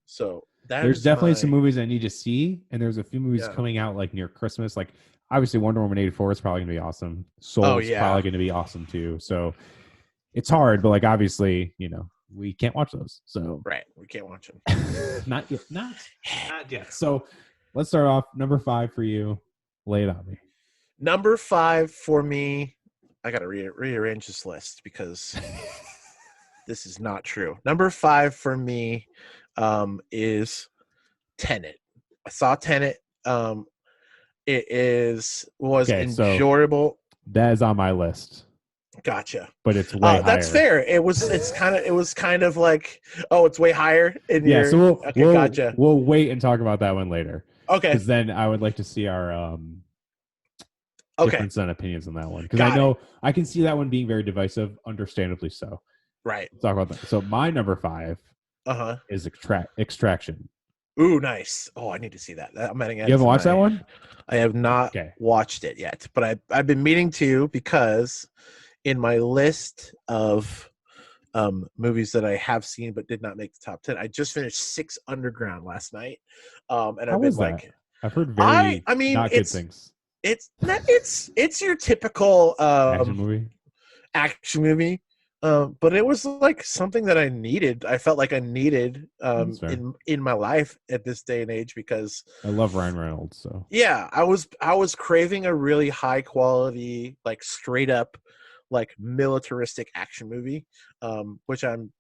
So there's definitely some movies I need to see, and there's a few movies coming out like near Christmas. Like obviously Wonder Woman 84 is probably gonna be awesome. Soul is probably gonna be awesome too. So it's hard, but like obviously, we can't watch those. So we can't watch them. Not yet. So let's start off. Number 5 for you. Lay it on me. Number 5 for me. I gotta rearrange this list because this is not true. Number 5 for me is Tenet. I saw Tenet. It was enjoyable. So that is on my list. Gotcha. But it's way higher. That's fair. It was kind of like, it's way higher in your. So gotcha. We'll wait and talk about that one later. Okay. Because then I would like to see our difference in opinions on that one. Because I know I can see that one being very divisive, understandably so. Right. Let's talk about that. So my number 5 is Extraction. Ooh, nice. Oh, I need to see that. I'm adding it. You haven't watched that one? I have not watched it yet, but I've been meaning to, because in my list of movies that I have seen but did not make the top 10, I just finished 6 Underground last night. And I've been like, I've heard very not good things. It's your typical action movie. But it was like something that I needed. I felt like I needed in my life at this day and age, because I love Ryan Reynolds. So yeah, I was craving a really high quality, like straight up, like militaristic action movie, which I'm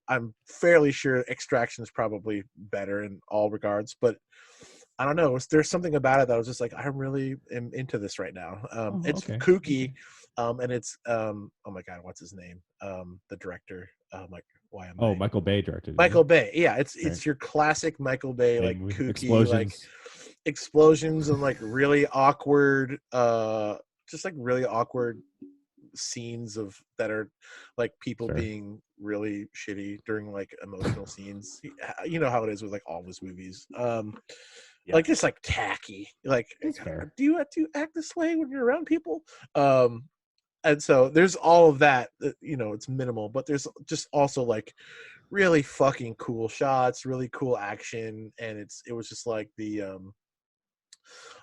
fairly sure Extraction is probably better in all regards, but I don't know. There's something about it that I was just like, I really am into this right now. It's kooky, and it's oh my god, what's his name? The director. Michael Bay directed. Michael Bay. Yeah, it's your classic Michael Bay, like kooky, explosions and like really awkward, just like really awkward scenes that are like people being really shitty during like emotional scenes. You know how it is with like all his movies. Like just like tacky. Like, do you have to act this way when you're around people? And so there's all of that. It's minimal, but there's just also like really fucking cool shots, really cool action, and it was just like the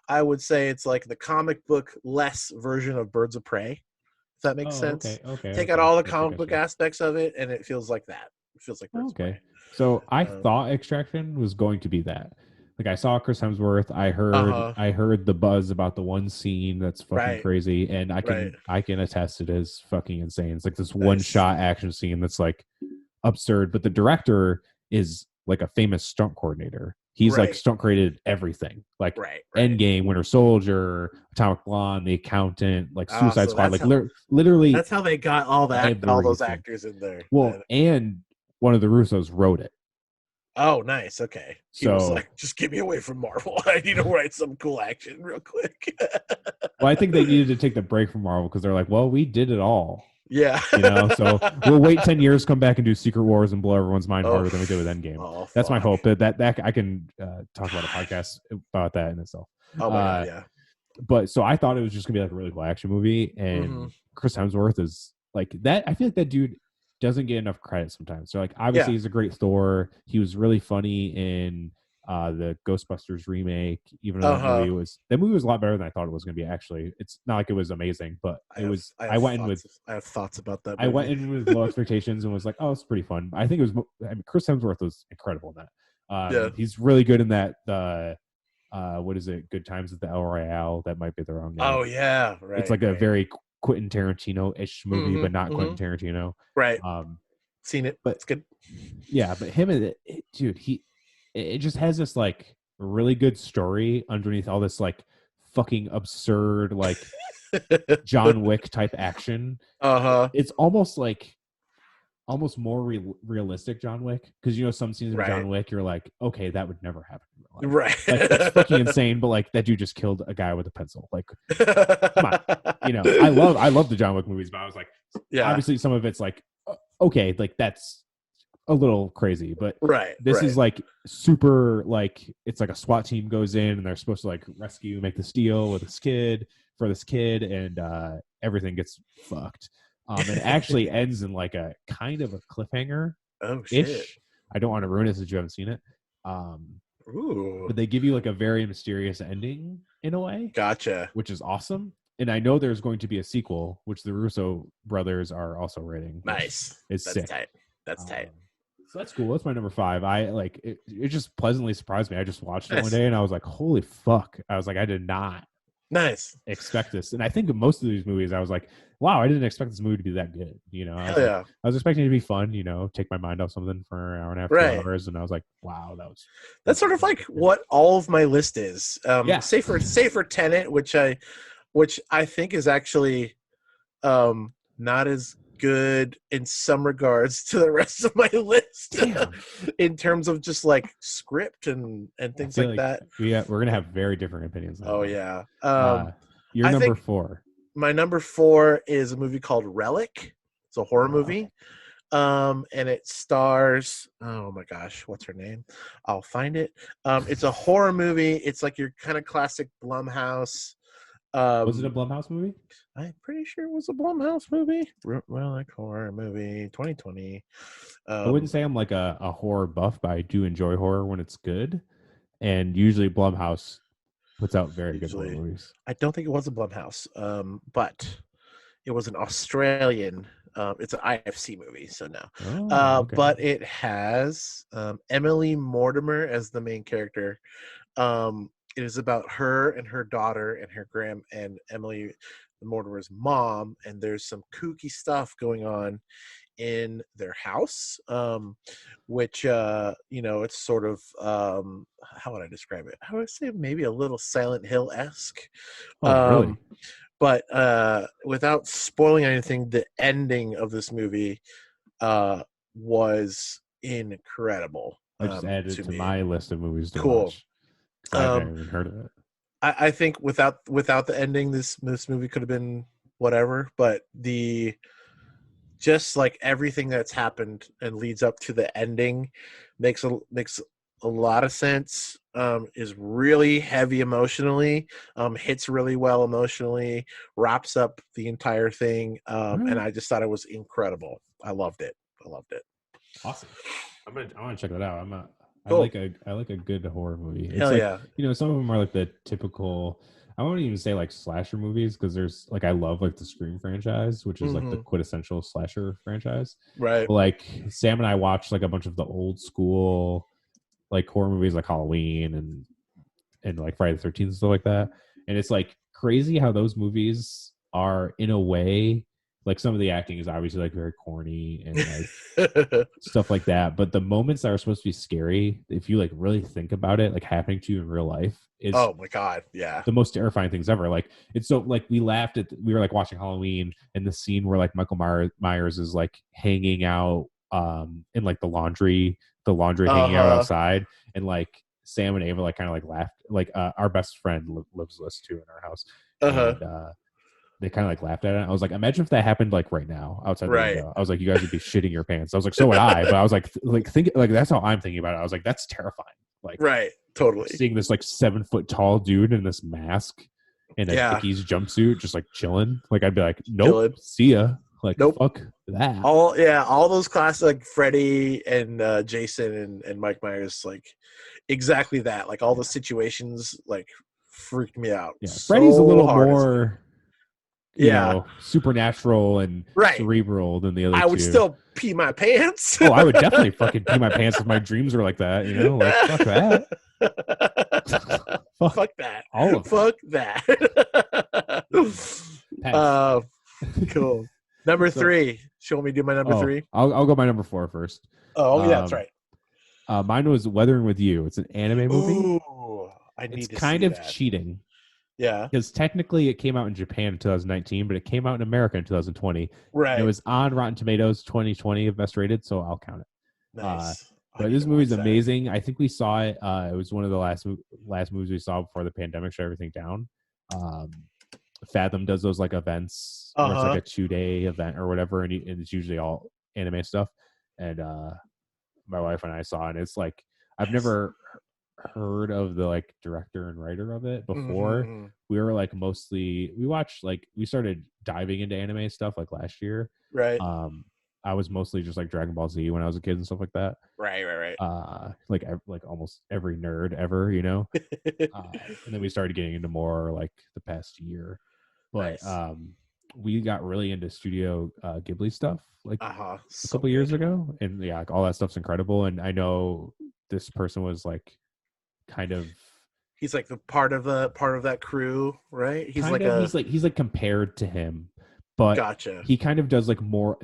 I would say it's like the comic book less version of Birds of Prey, if that makes Oh, sense. Take out okay. all the Gotcha, comic book gotcha. aspects of it, and it feels like that. It feels like Birds of Prey. Okay. So I Um, thought Extraction was going to be that. Like I saw Chris Hemsworth, uh-huh. I heard the buzz about the one scene that's fucking Right. crazy, and Right. I can attest it is fucking insane. It's like this one Nice. shot action scene that's like absurd, but the director is like a famous stunt coordinator. He's like Right. stunt created everything, like Right. Right. Endgame, Winter Soldier, Atomic Blonde, The Accountant, like Oh, Suicide so Squad, like literally that's how they got all those everything. actors in there. Well, and one of the Russos wrote it. Oh, nice. Okay. He was So, like, just get me away from Marvel. I need to write some cool action real quick. well, I think they needed to take the break from Marvel because they're like, well, we did it all, Yeah. you know. So we'll wait 10 years, come back and do Secret Wars and blow everyone's mind Oh, harder than we did with Endgame. oh, That's my fuck. hope. That I can talk about a podcast about that in itself. Oh, my God. Uh, Yeah. but so I thought it was just gonna be like a really cool action movie, Hmm. and Chris Hemsworth is like that. I feel like that dude doesn't get enough credit sometimes. So like obviously Yeah. he's a great Thor. He was really funny in the Ghostbusters remake, even though Uh-huh. that movie was a lot better than I thought it was gonna be. Actually, it's not like it was amazing, but it was. I have thoughts about that I went movie. in with low expectations and was like, oh, it's pretty fun. I think it was. I mean, Chris Hemsworth was incredible in that. Yeah. He's really good in that. What is it? Good Times at the El Royale. That might be the wrong Oh, name. yeah. It's Right. like a Right. very Quentin Tarantino-ish movie, Hmm. but not Hmm. Quentin Tarantino. Right. Um, Seen it. but It's good. yeah, but him and dude, it just has this like really good story underneath all this like fucking absurd like John Wick type action. Uh-huh. It's almost like almost more realistic John Wick, because you know some scenes in Right. John Wick you're like, okay, that would never happen in real life. Right. Like that's fucking insane, but like that dude just killed a guy with a pencil. Like, come on, you know, I love the John Wick movies, but I was like, Yeah. obviously some of it's like, okay, like that's a little crazy, but Right. this Right. is like super like it's like a SWAT team goes in and they're supposed to like make this deal with this kid for this kid, and everything gets fucked. And it actually ends in like a kind of a cliffhanger Oh, shit. ish. I don't want to ruin it since you haven't seen it. Um, Ooh. but they give you like a very mysterious ending in a way, Gotcha. which is awesome. And I know there's going to be a sequel, which the Russo brothers are also writing, which Nice. is That's sick. tight. That's tight. So that's cool. That's my number 5. I like it. It just pleasantly surprised me. I just watched it one Nice. day and I was like, "Holy fuck!" I was like, I did not Nice. expect this. And I think in most of these movies, I was like, "Wow, I didn't expect this movie to be that good." You know, Hell yeah. I was expecting it to be fun. You know, take my mind off something for an hour and a half, Right. 2 hours, and I was like, "Wow, That's sort of like what all of my list is. Yeah. Say for Tenet, which I think is actually not as good in some regards to the rest of my list in terms of just like script and things like that. Yeah, we're gonna have very different opinions. Oh yeah. Your I number think 4. my number 4 is a movie called Relic. It's a horror movie. Okay. And it stars, oh my gosh, what's her name? I'll find it. It's a horror movie. It's like your kind of classic Blumhouse. Was it a Blumhouse movie? I'm pretty sure it was a Blumhouse movie. Relic horror movie, 2020. I wouldn't say I'm like a horror buff, but I do enjoy horror when it's good. And usually Blumhouse puts out very good horror movies. I don't think it was a Blumhouse, but it was an Australian. It's an IFC movie, so no. Okay. But it has Emily Mortimer as the main character. It is about her and her daughter and her and Emily Mortimer's mom, and there's some kooky stuff going on in their house, which it's sort of how would I describe it? I would say maybe a little Silent Hill-esque. Oh, really? But without spoiling anything, the ending of this movie was incredible. I just added it to my list of movies to watch. I've never even heard of it. I think without the ending, this movie could have been whatever. But just like everything that's happened and leads up to the ending makes a lot of sense. Is really heavy emotionally, hits really well emotionally, wraps up the entire thing, and I just thought it was incredible. I loved it. Awesome. I want to check that out. Cool. I like a good horror movie. It's Hell like, yeah. some of them are like the typical. I won't even say like slasher movies because there's like I love like the Scream franchise, which is like the Hmm. quintessential slasher franchise. Right. But like Sam and I watched like a bunch of the old school like horror movies like Halloween and like Friday the 13th and stuff like that. And it's like crazy how those movies are in a way like some of the acting is obviously like very corny and like stuff like that. But the moments that are supposed to be scary, if you like really think about it, like happening to you in real life, is Oh my God. Yeah. the most terrifying things ever. Like it's so like we were like watching Halloween and the scene where like Michael Myers is like hanging out in like the laundry hanging out Uh-huh. outside, and like Sam and Ava like kind of like laughed, like our best friend lives with us too in our house, Uh-huh. and they kind of like laughed at it. I was like, imagine if that happened like right now outside the Right. window. I was like, you guys would be shitting your pants. I was like, so would I, but I was like think like that's how I'm thinking about it. I was like, that's terrifying. Like Right. Totally. seeing this like 7 foot tall dude in this mask in a Yeah. Dickies jumpsuit just like chilling. Like I'd be like, nope, Chillin'. see ya. Like Nope. fuck that. All those classic like Freddy and Jason and Mike Myers, like exactly that. Like all the Yeah. situations like freaked me out Yeah. Freddy's a so little hard as a kid. more, Yeah. supernatural and Right. cerebral than the other I would two. still pee my pants. Oh, I would definitely fucking pee my pants if my dreams were like that, like fuck that. Fuck Fuck that. all of that. Fuck that. Pass. uh cool. Number So, three. Show me do my number three. I'll go my number 4 first. Oh, yeah, that's right. Mine was Weathering with You. It's an anime movie. Ooh, I It's need to kind see of that. cheating Yeah. because technically it came out in Japan in 2019, but it came out in America in 2020. And it Right. was on Rotten Tomatoes 2020 of best rated, so I'll count it. Nice. I But need this to watch movie's that. amazing. I think we saw it. It was one of the last movies we saw before the pandemic shut everything down. Fathom does those like events where it's like Uh-huh. a 2-day event or whatever, and it's usually all anime stuff. And my wife and I saw it, and it's like I've Nice. never heard of the like director and writer of it before. Mm-hmm. We were like we started diving into anime stuff like last year. Right. I was mostly just like Dragon Ball Z when I was a kid and stuff like that. Right. Like almost every nerd ever, and then we started getting into more like the past year. But Nice. we got really into Studio Ghibli stuff like Uh-huh. a So couple years good. ago, and yeah, like, all that stuff's incredible. And I know this person was like kind of He's like the part of that crew, right? He's like a he's like compared to him, but gotcha. he kind of does like more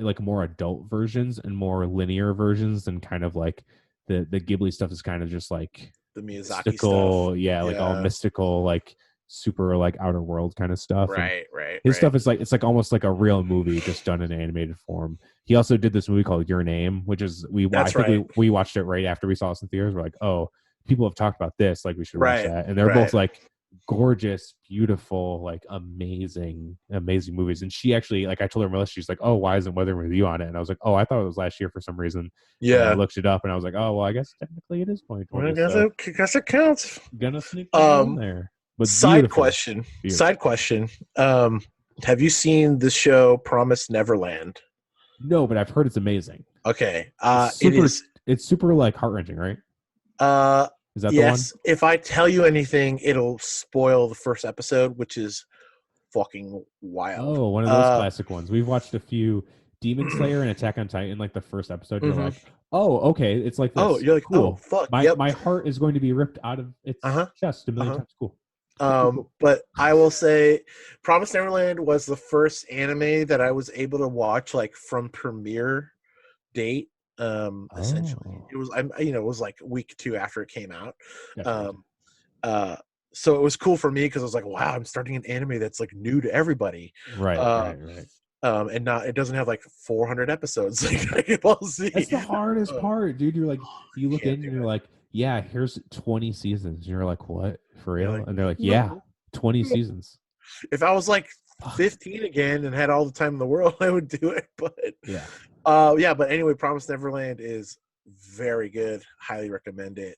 adult versions and more linear versions, and kind of like the Ghibli stuff is kind of just like The Miyazaki stuff. mystical, yeah, like all Yeah. mystical, like super like outer world kind of stuff. And his Right. stuff is like it's like almost like a real movie just done in animated form. He also did this movie called Your Name, which is I That's think right. we watched it right after we saw this in theaters. We're like, oh, people have talked about this, like we should watch Right. that. And they're both like gorgeous, beautiful, like amazing movies. And she actually, like, I told her Melissa, she's like, oh, why isn't Weathering with You on it? And I was like, oh, I thought it was last year for some reason. And I Yeah. looked it up and I was like, oh, well, I guess technically it is Well, 2020. I guess it counts. Gonna sneak that in there. But beautiful. Side question. Have you seen the show Promised Neverland? No, but I've heard it's amazing. Okay. It's super like heart wrenching, right? Is that Yes. the one? If I tell you anything, it'll spoil the first episode, which is fucking wild. Oh, one of those classic ones. We've watched a few. Demon Slayer and Attack on Titan, like the first episode, you're like, oh, okay, it's like this. Oh, you're like, cool. Oh, fuck. My heart is going to be ripped out of its chest a million times. Cool. But I will say Promised Neverland was the first anime that I was able to watch like from premiere date. Essentially it was it was like week 2 after it came out. So it was cool for me because I was like, wow, I'm starting an anime that's like new to everybody. Right. And not it doesn't have like 400 episodes like Dragon Ball Z. That's the hardest part, dude. You're like, you look in and you're like, yeah, here's 20 seasons. And you're like, what? For real? Like, and they're like, yeah, 20 seasons. If I was like 15 again and had all the time in the world, I would do it. But yeah. But anyway, Promised Neverland is very good. Highly recommend it.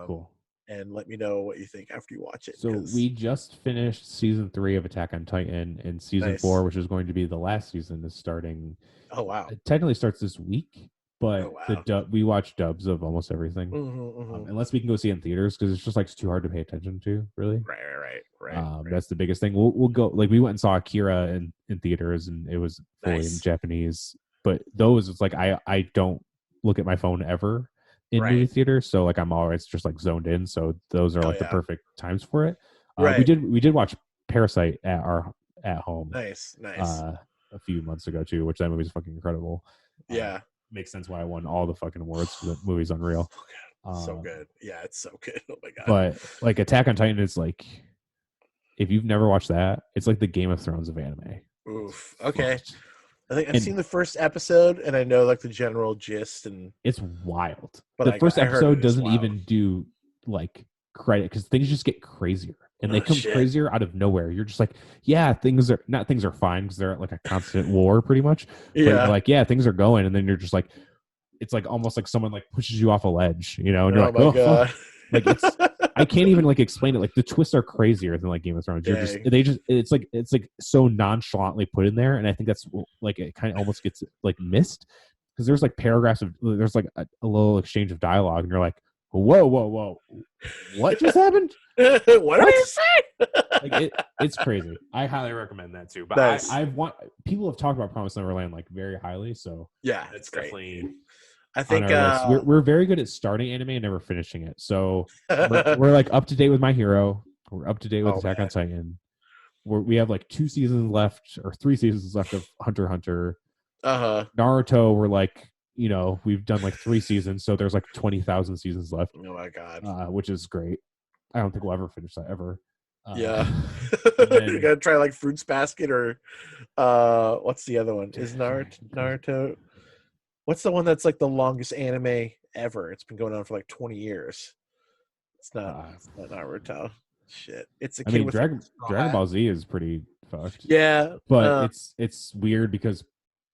Cool. And let me know what you think after you watch it. So we just finished season 3 of Attack on Titan, and season 4, which is going to be the last season, is starting. Oh wow! It technically starts this week. Oh but wow. we watch dubs of almost everything, unless we can go see it in theaters because it's just like it's too hard to pay attention to. Really, Right. that's the biggest thing. We'll go like we went and saw Akira in theaters, and it was fully in Nice. Japanese. But those, it's like I don't look at my phone ever in movie Right. theaters, so like I'm always just like zoned in. So those are Oh like the yeah. perfect times for it. We Right. did watch Parasite at home Nice. uh, a few months ago too, which that movie's fucking incredible. Yeah. Makes sense why I won all the fucking awards because the movie's unreal. So good. Yeah, it's so good. Oh my god. But like Attack on Titan is like, if you've never watched that, it's like the Game of Thrones of anime. Oof. It's Okay. fucked. I think I've And seen the first episode, and I know like the general gist, and it's wild. but The first I heard episode it is doesn't wild. even do like credit because things just get crazier and they Oh, come shit. crazier out of nowhere. You're just like, yeah, things are fine because they're at like a constant war pretty much. But Yeah. you're like, yeah, things are going, and then you're just like, it's like almost like someone like pushes you off a ledge, and you're Oh like, my oh god. fuck. Like I can't even like explain it. Like the twists are crazier than like Game of Thrones. Dang. It's like so nonchalantly put in there, and I think that's like it kind of almost gets like missed because there's like paragraphs of there's like a little exchange of dialogue, and you're like, whoa, what just happened? What did you say? Like it's crazy. I highly recommend that too. But Nice. people have talked about Promised Neverland like very highly, so Yeah, it's great. definitely I think on our list. We're very good at starting anime and never finishing it. So we're like up to date with My Hero. We're up to date with Attack on Titan. We have like 2 seasons left or 3 seasons left of Hunter x Hunter. Naruto, we're like, we've done like 3 seasons, so there's like 20,000 seasons left. Oh my god. Which is great. I don't think we'll ever finish that ever. Yeah. Then, You're gonna try like Fruits Basket or what's the other one? Is Naruto? What's the one that's like the longest anime ever? It's been going on for like 20 years. It's not Naruto. Shit. It's a kid with Dragon Ball Z is pretty fucked. Yeah. But it's weird because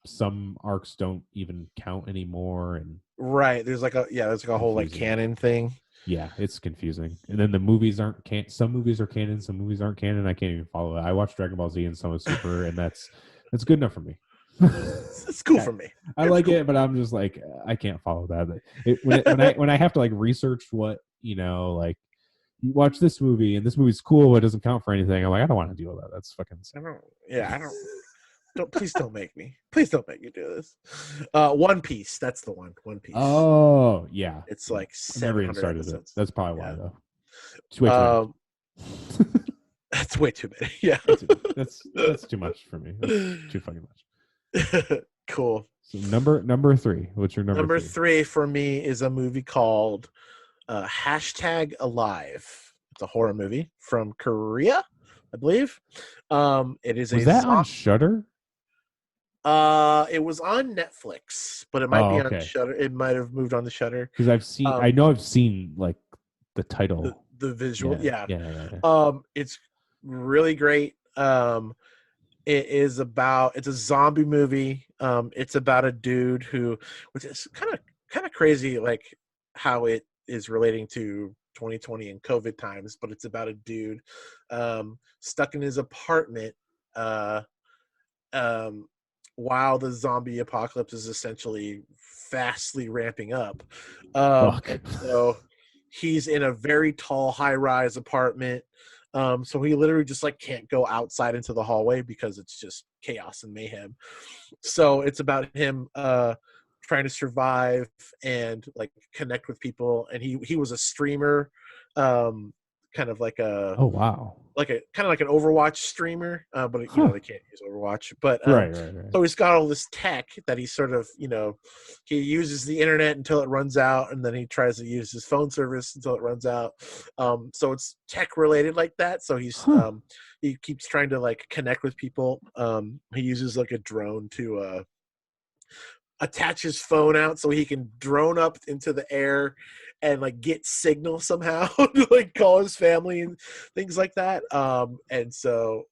some arcs don't even count anymore, and right. There's like a whole like canon thing. Yeah, it's confusing. And then the movies aren't some movies are canon, some movies aren't canon. I can't even follow that. I watched Dragon Ball Z and Summer Super, and that's good enough for me. It's cool for me. I like it, but I'm just like I can't follow that. When I have to like research what like you watch this movie and this movie's cool, but it doesn't count for anything. I'm like I don't want to deal with that. That's fucking. I don't. Please don't make me. Please don't make me do this. One Piece. That's the one. One Piece. Oh yeah, it's like I've never even started episodes. It. That's probably why though. It's way too many. That's way too many. Yeah, that's too much for me. That's too fucking much. Cool. So number 3. What's your number? Number 3 for me is a movie called #Alive. It's a horror movie from Korea, I believe. It is was that on Shudder? It was on Netflix, but it might be on Shudder. It might have moved on to Shudder because I've seen like the title, the visual. Yeah. Yeah. It's really great. It's a zombie movie. It's about a dude which is kind of crazy, like how it is relating to 2020 and COVID times, but it's about a dude stuck in his apartment while the zombie apocalypse is essentially fastly ramping up. And so he's in a very tall, high-rise apartment. So he literally just like can't go outside into the hallway because it's just chaos and mayhem. So it's about him trying to survive and like connect with people. And he was a streamer, kind of like a like an Overwatch streamer, but they can't use Overwatch. But right. So he's got all this tech that he sort of he uses the internet until it runs out, and then he tries to use his phone service until it runs out. So it's tech related like that. So he keeps trying to like connect with people. He uses like a drone to attach his phone out so he can drone up into the air and like get signal somehow to like call his family and things like that. And so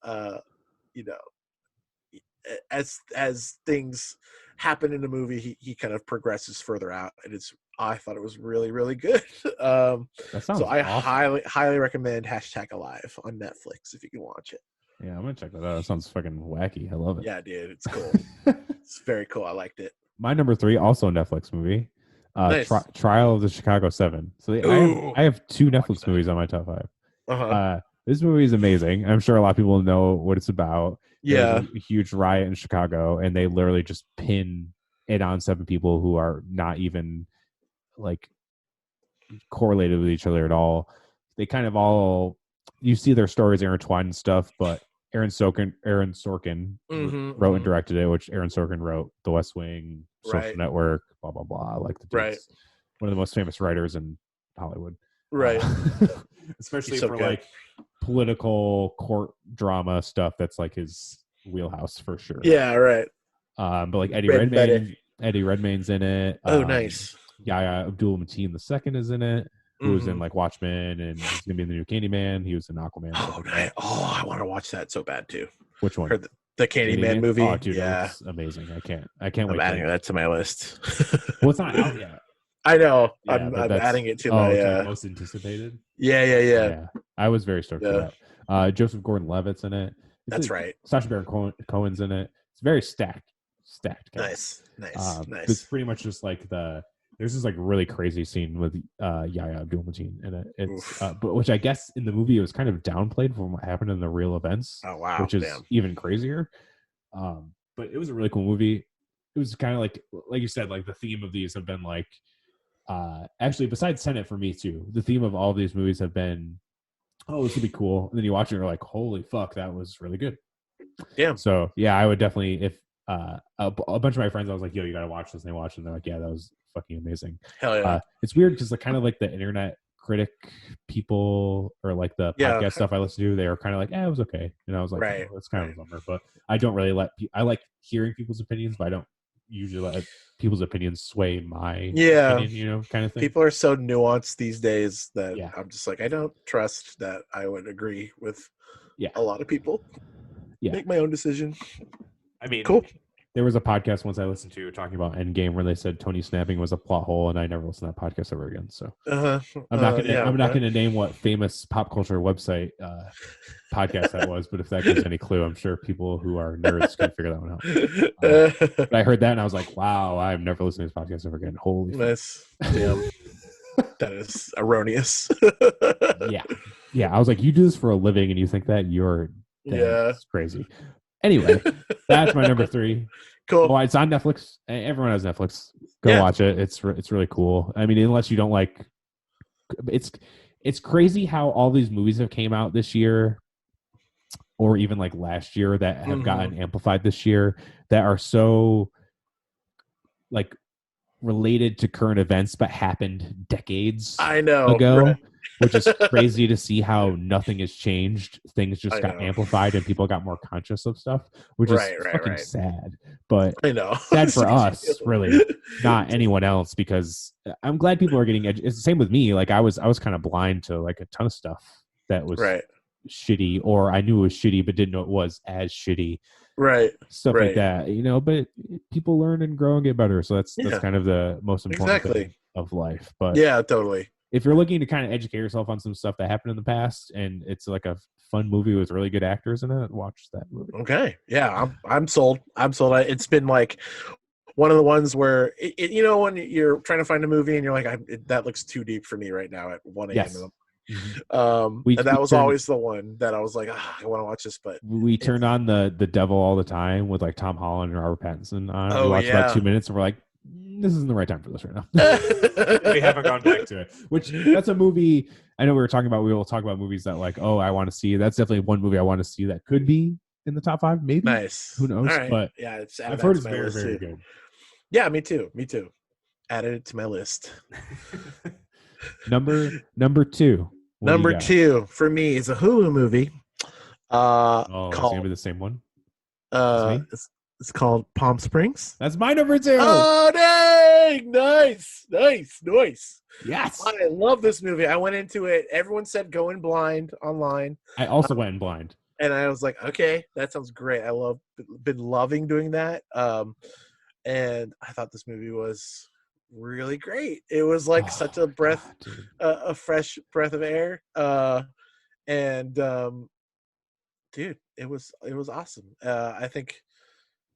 as things happen in the movie, he kind of progresses further out, and I thought it was really, really good. That sounds so I awesome. highly recommend #Alive on Netflix if you can watch it. Yeah, I'm gonna check that out. That sounds fucking wacky. I love it. Yeah, dude, it's cool. It's very cool. I liked it. my number 3, also a Netflix movie, Nice. Trial of the Chicago 7. So Ooh, I have 2 watch Netflix that. movies on my top 5. Uh-huh. This movie is amazing. I'm sure a lot of people know what it's about. There was Yeah. a huge riot in Chicago, and they literally just pin it on 7 people who are not even like correlated with each other at all. They kind of all, you see their stories intertwined and stuff, but Aaron Sorkin wrote and Mm-hmm. directed it, which Aaron Sorkin wrote The West Wing, Social Right. Network, blah blah blah. Like the Right. dude's one of the most famous writers in Hollywood, Right. He's especially so for good. like political court drama stuff. That's like his wheelhouse for sure. Yeah, right. But like Bread and butter. Eddie Redmayne's in it. Oh, nice. Yahya Abdul Mateen the second is in it, who was in Mm-hmm. like Watchmen, and he's gonna be in the new Candyman. He was in Aquaman, stuff Oh, like nice. that. Oh, I want to watch that so bad too. Which one? Heard the Candyman Candyman? Oh, movie. dude, it Yeah, looks amazing. I can't I'm wait adding to. that to my list. Well, it's not out yet. I know. Yeah, but I'm that's adding it to oh, my. it's like most anticipated. Yeah, yeah, yeah, Yeah, I was very stoked for yeah. that. Joseph Gordon-Levitt's in it. That's right. Sacha Baron Cohen's in it. It's very stacked cast. Nice, nice, It's nice. pretty much just like there's this like really crazy scene with Yahya Abdul-Mateen in it. It's Oof. but which I guess in the movie it was kind of downplayed from what happened in the real events, Oh wow, which is damn. even crazier. But it was a really cool movie. It was kind of like you said, like the theme of these have been like actually besides Tenet for me too. The theme of all of these movies have been, oh, this would be cool, and then you watch it and you're like, holy fuck, that was really good. Damn. So yeah, I would definitely, if a bunch of my friends, I was like, yo, you gotta watch this, and they watched it, and they're like, yeah, that was fucking amazing. Hell yeah. It's weird because kind of like the internet critic people or like the Yeah. podcast stuff I listen to, they are kind of like, it was okay, and I was like, Right. oh, it's kind of a bummer, but I don't really I like hearing people's opinions, but I don't usually let people's opinions sway my Yeah. opinion, kind of thing. People are so nuanced these days that Yeah. I'm just like, I don't trust that I would agree with Yeah. a lot of people. Yeah. Make my own decision. I mean, cool. There was a podcast once I listened to talking about Endgame where they said Tony snapping was a plot hole, and I never listened to that podcast ever again. So I'm not gonna name what famous pop culture website podcast that was, but if that gives any clue, I'm sure people who are nerds can figure that one out. But I heard that and I was like, wow, I've never listened to this podcast ever again. Holy nice. Damn. That is erroneous. Yeah. I was like, you do this for a living and you think that that's crazy. Anyway, that's my number 3. Cool. Oh, it's on Netflix. Everyone has Netflix. Go watch it. It's really cool. I mean, unless you don't like, it's crazy how all these movies have came out this year, or even like last year, that have gotten amplified this year, that are so like related to current events but happened decades ago, right? Which is crazy to see how nothing has changed. Things just got amplified and people got more conscious of stuff, which is fucking sad. But I know. Sad for us, really, not anyone else, because I'm glad people are getting it's the same with me. Like I was kind of blind to like a ton of stuff that was shitty, or I knew it was shitty but didn't know it was as shitty. Stuff like that, but people learn and grow and get better. So that's kind of the most important thing of life. But yeah, totally. If you're looking to kind of educate yourself on some stuff that happened in the past and it's like a fun movie with really good actors in it, watch that movie. Okay. Yeah, I'm sold. It's been like one of the ones where when you're trying to find a movie and you're like, that looks too deep for me right now at 1 a.m. Yes. That was always the one that I was like, I want to watch this, but we turned on the Devil All the Time with like Tom Holland and Robert Pattinson on. We watched about 2 minutes and we're like, this isn't the right time for this right now. We haven't gone back to it. Which that's a movie. I know we will talk about movies that like, I want to see. That's definitely one movie I want to see that could be in the top 5, maybe. Nice. Who knows? Right. But yeah, I've heard it's very, very good. Yeah, me too. Added it to my list. Number 2. Number 2 for me is a Hulu movie. It's gonna be the same one. It's called Palm Springs. That's my number 2. Oh, dang! Nice. Yes. I love this movie. I went into it. Everyone said go in blind online. I also went in blind. And I was like, okay, that sounds great. Been loving doing that. And I thought this movie was really great. It was like such a a fresh breath of air. Dude, it was awesome. I think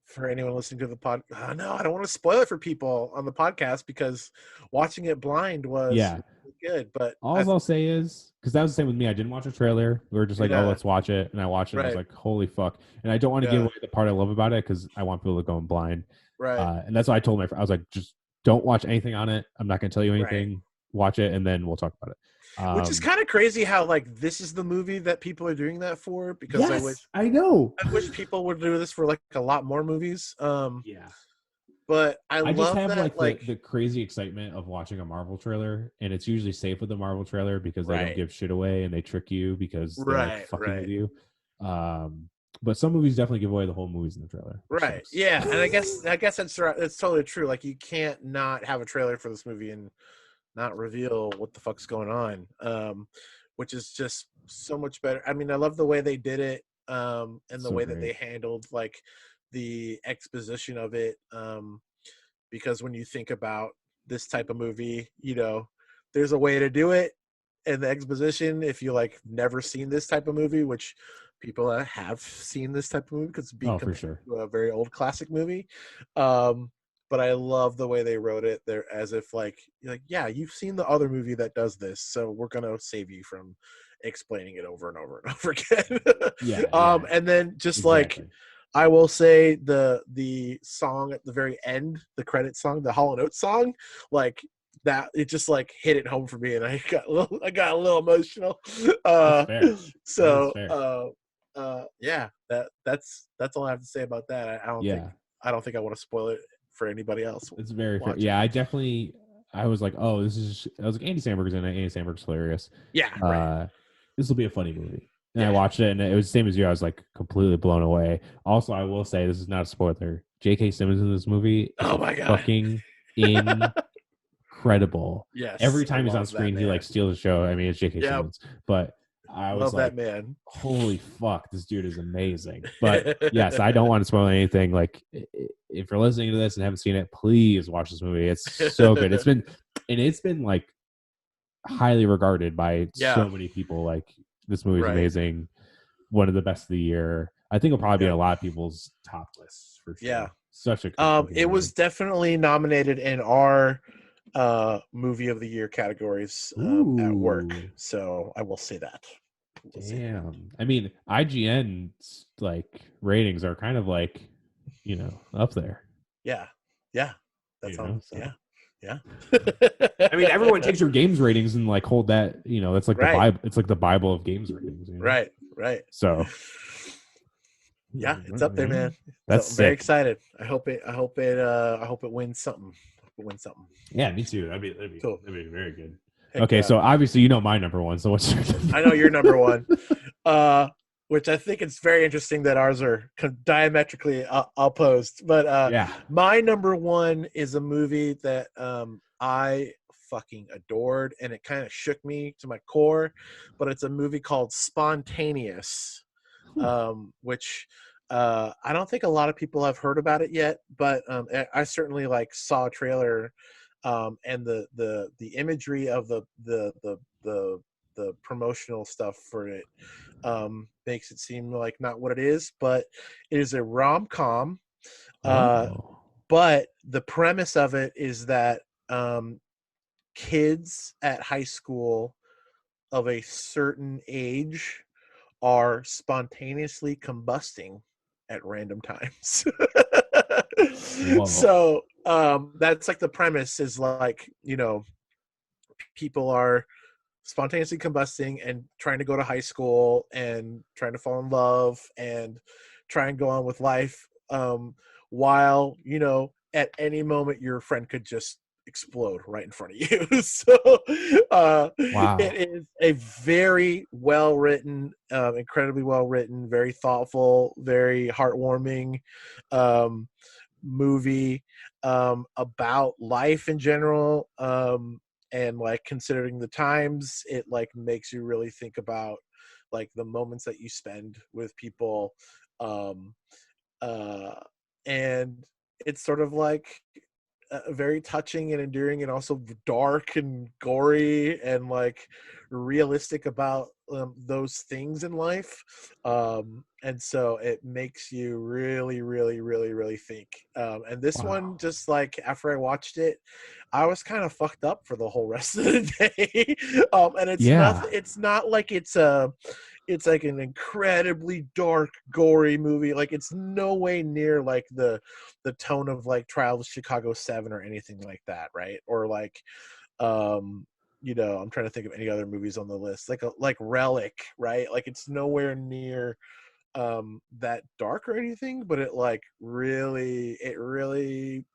for anyone listening to the pod. No, I don't want to spoil it for people on the podcast because watching it blind was Yeah. really good. But All I'll say is, because that was the same with me. I didn't watch a trailer. We were just like, oh, yeah, let's watch it. And I watched it and I was right, like, holy fuck. And I don't want to give yeah, away the part I love about it because I want people to go in blind. right, And that's why I told my friend, I was like, just don't watch anything on it. I'm not going to tell you right. anything. Watch it and then we'll talk about it. Which is kind of crazy how like this is the movie that people are doing that for because Yes, I know. I wish people would do this for like a lot more movies. Yeah. But I I just love have that like like the crazy excitement of watching a Marvel trailer, and it's usually safe with the Marvel trailer because they don't right, give shit away and they trick you because they're like right, fucking with right. you. But some movies definitely give away the whole movies in the trailer, which Right. sucks. Yeah, and I guess that's right. That's totally true. Like you can't not have a trailer for this movie and not reveal what the fuck's going on. Which is just so much better. I mean, I love the way they did it, and the So way that great. they handled like the exposition of it. Because when you think about this type of movie, there's a way to do it in the exposition if you like never seen this type of movie, which people have seen this type of movie because it's being Oh, for compared sure. to a very old classic movie. But I love the way they wrote it there, as if like yeah, you've seen the other movie that does this, so we're gonna save you from explaining it over and over and over again. Yeah, yeah, And then just like exactly. I will say the song at the very end, the credit song, the Hall & Oates song, like that, it just like hit it home for me, and I got a little emotional. That's Uh, fair. That is so fair. yeah, that's all I have to say about that. Yeah, I don't think I want to spoil it for anybody else it's very fair. watching. Yeah, I was like, oh, I was like, Andy Samberg's in it. Andy Samberg's hilarious. Yeah, right. Uh, this will be a funny movie. And I Yeah. watched it, and it was the same as you. I was like completely blown away. Also, I will say this is not a spoiler. J.K. Simmons in this movie is Oh my god. fucking incredible. Yes, Every I time he's on love that screen, he like man. steals the show. I mean, it's J.K. Yep, Simmons, but I was love that like, man. holy fuck, this dude is amazing. But yes, I don't want to spoil anything. Like, if you're listening to this and haven't seen it, please watch this movie. It's so good. It's been like highly regarded by Yeah, so many people. Like, this movie is right. amazing, one of the best of the year. I think it'll probably be in Yep. a lot of people's top lists for Yeah. sure. Such a good fucking It was movie. definitely nominated in our movie of the year categories at work. Ooh, So I will say that. We'll see. damn. I mean, IGN's like ratings are kind of like, up there. Yeah. Yeah. That sounds So yeah. Yeah. I mean, everyone takes your games ratings and like hold that. That's like the Right. Bible. It's like the Bible of games ratings. Right. Right. So Yeah, it's up there, man. So that's I'm very sick. excited. I hope it wins something. Yeah, me too. Cool. That'd be very good. Heck Okay, yeah. so obviously my number one. So what's your I know you're number one. Which I think it's very interesting that ours are diametrically opposed. But Yeah. my number one is a movie that I fucking adored, and it kind of shook me to my core. But it's a movie called Spontaneous, Huh. which I don't think a lot of people have heard about it yet. But I certainly like saw a trailer, and the imagery of the promotional stuff for it makes it seem like not what it is, but it is a rom-com. Oh. But the premise of it is that kids at high school of a certain age are spontaneously combusting at random times. Whoa. So that's like the premise is like, people are spontaneously combusting and trying to go to high school and trying to fall in love and try and go on with life, while at any moment your friend could just explode right in front of you. So it Wow. is a very well written, incredibly well written, very thoughtful, very heartwarming um, movie about life in general, and like considering the times, it like makes you really think about like the moments that you spend with people, um and it's sort of like very touching and endearing, and also dark and gory and like realistic about those things in life. And so it makes you really, really, really, really think. And this one, Wow. just like after I watched it, I was kind of fucked up for the whole rest of the day. And it's not, Yeah. it's not like it's like an incredibly dark, gory movie. Like it's no way near like the tone of like Trial of Chicago 7 or anything like that, right? Or like I'm trying to think of any other movies on the list. Like Relic, right? Like it's nowhere near that dark or anything, but it really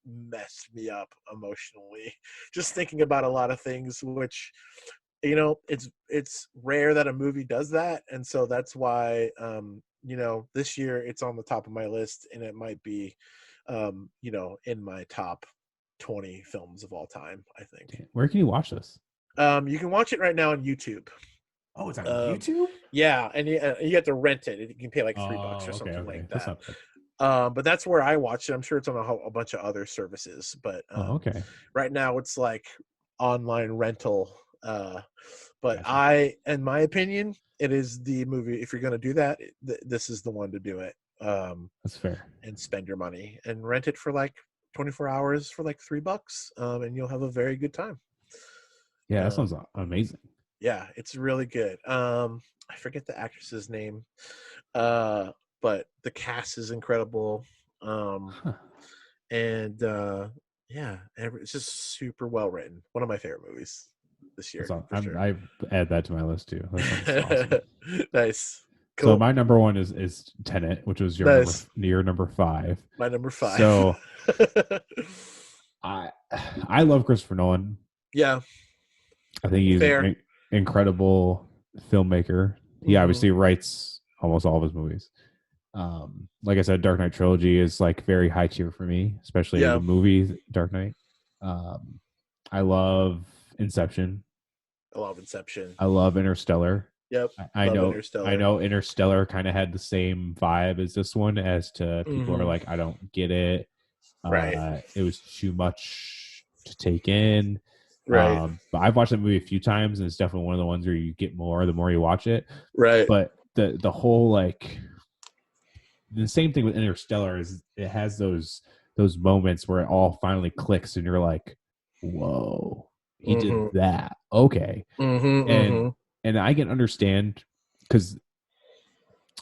messed me up emotionally. Just thinking about a lot of things, which it's rare that a movie does that, and so that's why this year it's on the top of my list, and it might be in my top 20 films of all time, I think. Where can you watch this? You can watch it right now on YouTube. Oh, it's on um YouTube? yeah, and you have to rent it. You can pay like $3 Oh, or okay, something like okay. That's that. not bad. But that's where I watched it. I'm sure it's on a bunch of other services, but Oh, okay. right now it's like online rental. But Gotcha. in my opinion, it is the movie. If you're going to do that, this is the one to do it. That's fair. And spend your money and rent it for like 24 hours for like $3, and you'll have a very good time. Yeah, that sounds Um, amazing. yeah, it's really good. I forget the actress's name, uh, but the cast is incredible. Huh. And yeah, it's just super well written. One of my favorite movies this That's year, all. for sure. I add that to my list too. That sounds awesome. Nice, So cool, my number one is Tenet, which was nice. your number 5. My number 5. So I I love Christopher Nolan. Yeah, I think he's fair. an incredible filmmaker. He Hmm. obviously writes almost all of his movies. Like I said, Dark Knight trilogy is like very high tier for me, especially the Yeah, movie Dark Knight. Um, I love Inception. I love Inception. I love Interstellar. Yep, I love know Interstellar. Interstellar kind of had the same vibe as this one, as to people are Hmm. like, I don't get it. Right, It was too much to take in. right, But I've watched that movie a few times, and it's definitely one of the ones where you get more the more you watch it. right. But the whole like the same thing with Interstellar is it has those moments where it all finally clicks, and you're like, whoa, he did Hmm. that. Okay. Hmm. And Hmm. I can understand, because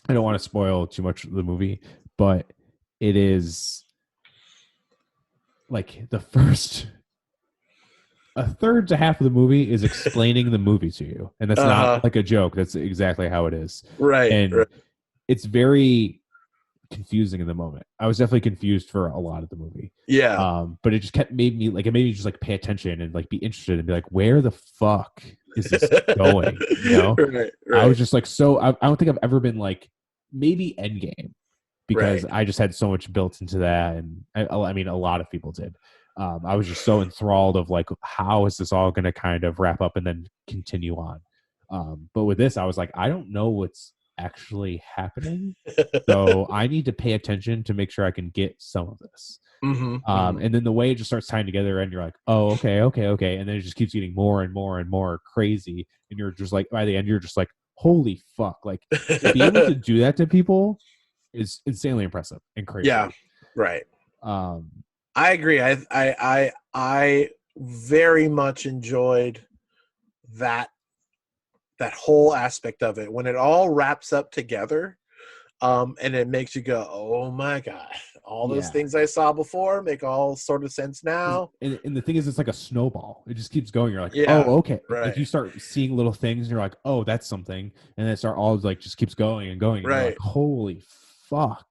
I don't want to spoil too much of the movie, but it is like the first a third to half of the movie is explaining the movie to you. And that's not Uh-huh. like a joke. That's exactly how it is. Right, And right. it's very confusing in the moment. I was definitely confused for a lot of the movie. Yeah. But it just kept made me like, it made me just like pay attention and like be interested and be like, where the fuck is this going? You know? Right, I was right, just like, so I don't think I've ever been like, maybe Endgame, because right. I just had so much built into that, and I mean, a lot of people did. I was just so enthralled of like, how is this all going to kind of wrap up and then continue on? But with this, I was like, I don't know what's actually happening, so I need to pay attention to make sure I can get some of this. Hmm. Hmm. And then the way it just starts tying together, and you're like, oh, okay, okay, okay, and then it just keeps getting more and more and more crazy, and you're just like, by the end, you're just like, holy fuck! Like, to be able to do that to people is insanely impressive and Yeah, crazy. right. Um, I agree. I very much enjoyed that that whole aspect of it when it all wraps up together. And it makes you go, oh my god, all those yeah, things I saw before make all sort of sense now. and the thing is, it's like a snowball. It just keeps going. You're like, Yeah, oh, okay. Like, right, you start seeing little things, and you're like, oh, that's something, and then it start all like just keeps going and going, and you're like, right. holy fuck.